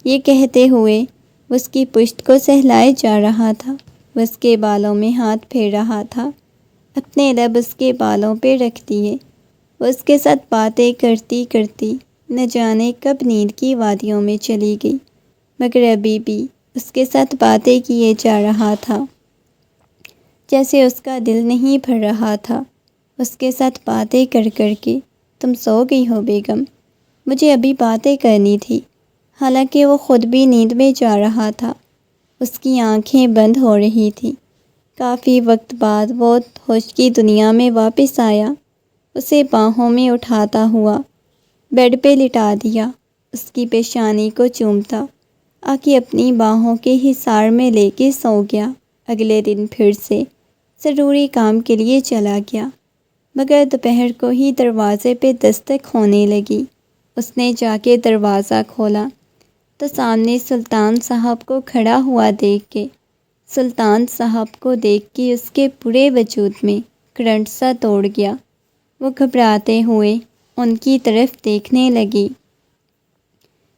یہ کہتے ہوئے اس کی پشت کو سہلائے جا رہا تھا۔ وہ اس کے بالوں میں ہاتھ پھیر رہا تھا، اپنے لب اس کے بالوں پہ رکھ دیے۔ وہ اس کے ساتھ باتیں کرتی کرتی نہ جانے کب نیند کی وادیوں میں چلی گئی، مگر ابھی بھی اس کے ساتھ باتیں کیے جا رہا تھا، جیسے اس کا دل نہیں بھر رہا تھا۔ اس کے ساتھ باتیں کر کر کے تم سو گئی ہو بیگم؟ مجھے ابھی باتیں کرنی تھی۔ حالانکہ وہ خود بھی نیند میں جا رہا تھا، اس کی آنکھیں بند ہو رہی تھیں۔ کافی وقت بعد وہ ہوش کی دنیا میں واپس آیا، اسے باہوں میں اٹھاتا ہوا بیڈ پہ لٹا دیا، اس کی پیشانی کو چومتا، آکے اپنی باہوں کے حصار میں لے کے سو گیا۔ اگلے دن پھر سے ضروری کام کے لیے چلا گیا، مگر دوپہر کو ہی دروازے پہ دستک ہونے لگی۔ اس نے جا کے دروازہ کھولا تو سامنے سلطان صاحب کو کھڑا ہوا دیکھ کے اس کے پورے وجود میں کرنٹ سا توڑ گیا۔ وہ گھبراتے ہوئے ان کی طرف دیکھنے لگی۔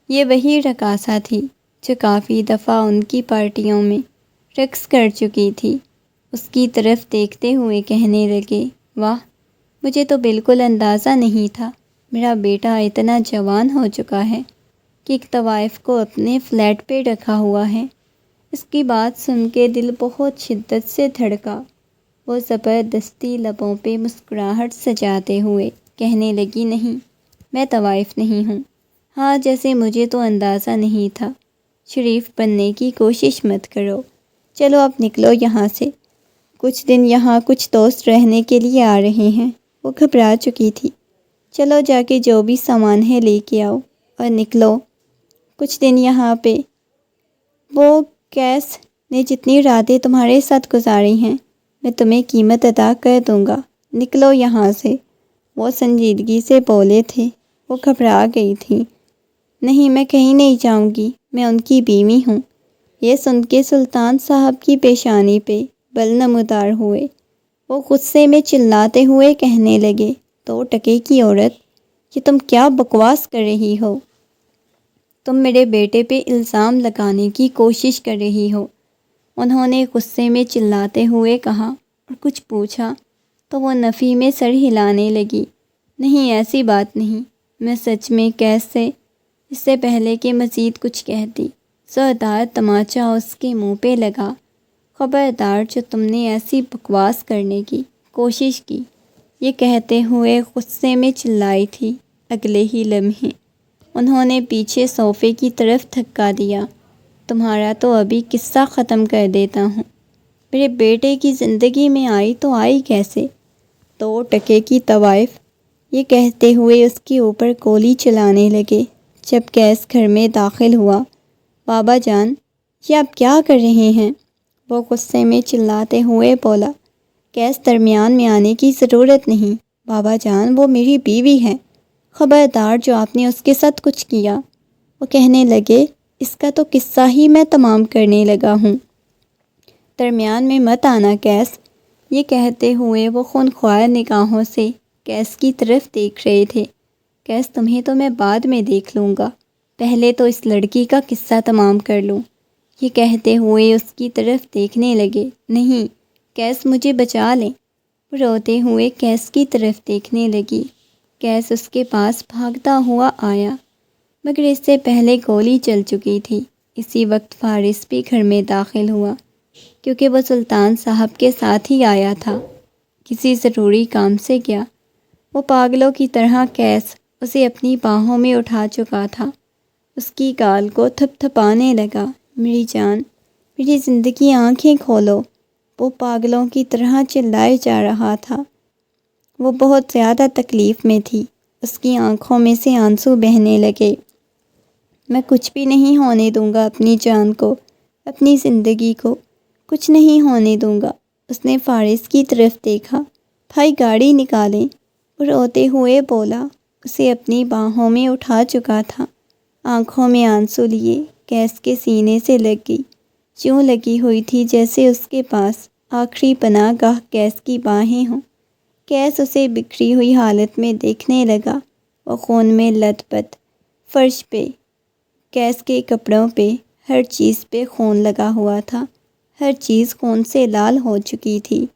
یہ وہی رقاصہ تھی جو کافی دفعہ ان کی پارٹیوں میں رقص کر چکی تھی۔ اس کی طرف دیکھتے ہوئے کہنے لگے، واہ، مجھے تو بالکل اندازہ نہیں تھا میرا بیٹا اتنا جوان ہو چکا ہے کہ ایک طوائف کو اپنے فلیٹ پہ رکھا ہوا ہے۔ اس کی بات سن کے دل بہت شدت سے دھڑکا۔ وہ زبردستی لبوں پہ مسکراہٹ سجاتے ہوئے کہنے لگی، نہیں، میں طوائف نہیں ہوں۔ ہاں، جیسے مجھے تو اندازہ نہیں تھا۔ شریف بننے کی کوشش مت کرو، چلو اب نکلو یہاں سے۔ کچھ دن یہاں کچھ دوست رہنے کے لیے آ رہے ہیں۔ وہ گھبرا چکی تھی۔ چلو جا کے جو بھی سامان ہے لے کے آؤ اور نکلو کچھ دن یہاں پہ۔ وہ کیس نے جتنی راتیں تمہارے ساتھ گزاری ہیں میں تمہیں قیمت ادا کر دوں گا، نکلو یہاں سے۔ وہ سنجیدگی سے بولے تھے۔ وہ گھبرا گئی تھی۔ نہیں، میں کہیں نہیں جاؤں گی، میں ان کی بیوی ہوں۔ یہ سن کے سلطان صاحب کی پیشانی پہ بل نمودار ہوئے۔ وہ غصے میں چلاتے ہوئے کہنے لگے، 2 ٹکے کی عورت، یہ تم کیا بکواس کر رہی ہو؟ تم میرے بیٹے پہ الزام لگانے کی کوشش کر رہی ہو۔ انہوں نے غصے میں چلاتے ہوئے کہا اور کچھ پوچھا تو وہ نفی میں سر ہلانے لگی۔ نہیں، ایسی بات نہیں، میں سچ میں کیسے؟ اس سے پہلے کہ مزید کچھ کہتی، زوردار تماچا اس کے منہ پہ لگا۔ خبردار جو تم نے ایسی بکواس کرنے کی کوشش کی، یہ کہتے ہوئے غصے میں چلائی تھی۔ اگلے ہی لمحے انہوں نے پیچھے صوفے کی طرف دھکا دیا۔ تمہارا تو ابھی قصہ ختم کر دیتا ہوں۔ میرے بیٹے کی زندگی میں آئی تو آئی کیسے؟ 2 ٹکے کی طوائف، یہ کہتے ہوئے اس کے اوپر گولی چلانے لگے۔ جب گیس گھر میں داخل ہوا، بابا جان، یہ آپ کیا کر رہے ہیں؟ وہ غصے میں چلاتے ہوئے بولا، گیس درمیان میں آنے کی ضرورت نہیں بابا جان، وہ میری بیوی ہے۔ خبردار جو آپ نے اس کے ساتھ کچھ کیا۔ وہ کہنے لگے، اس کا تو قصہ ہی میں تمام کرنے لگا ہوں۔ درمیان میں مت آنا کیس، یہ کہتے ہوئے وہ خونخوار نگاہوں سے کیس کی طرف دیکھ رہے تھے۔ کیس تمہیں تو میں بعد میں دیکھ لوں گا، پہلے تو اس لڑکی کا قصہ تمام کر لوں، یہ کہتے ہوئے اس کی طرف دیکھنے لگے۔ نہیں کیس، مجھے بچا لیں، وہ روتے ہوئے کیس کی طرف دیکھنے لگی۔ کیس اس کے پاس بھاگتا ہوا آیا، مگر اس سے پہلے گولی چل چکی تھی۔ اسی وقت فارس بھی گھر میں داخل ہوا، کیونکہ وہ سلطان صاحب کے ساتھ ہی آیا تھا، کسی ضروری کام سے گیا۔ وہ پاگلوں کی طرح کیس اسے اپنی باہوں میں اٹھا چکا تھا، اس کی گال کو تھپ تھپانے لگا۔ میری جان، میری زندگی، آنکھیں کھولو، وہ پاگلوں کی طرح چلائے جا رہا تھا۔ وہ بہت زیادہ تکلیف میں تھی، اس کی آنکھوں میں سے آنسو بہنے لگے۔ میں کچھ بھی نہیں ہونے دوں گا اپنی جان کو، اپنی زندگی کو، کچھ نہیں ہونے دوں گا۔ اس نے فارس کی طرف دیکھا۔ بھائی گاڑی نکالیں، وہ روتے ہوئے بولا، اسے اپنی باہوں میں اٹھا چکا تھا، آنکھوں میں آنسو لیے کیس کے سینے سے لگ گئی، یوں لگی ہوئی تھی جیسے اس کے پاس آخری پناہ گاہ کیس کی باہیں ہوں۔ کیس اسے بکھری ہوئی حالت میں دیکھنے لگا، وہ خون میں لت پت، فرش پہ، کیس کے کپڑوں پہ، ہر چیز پہ خون لگا ہوا تھا، ہر چیز خون سے لال ہو چکی تھی۔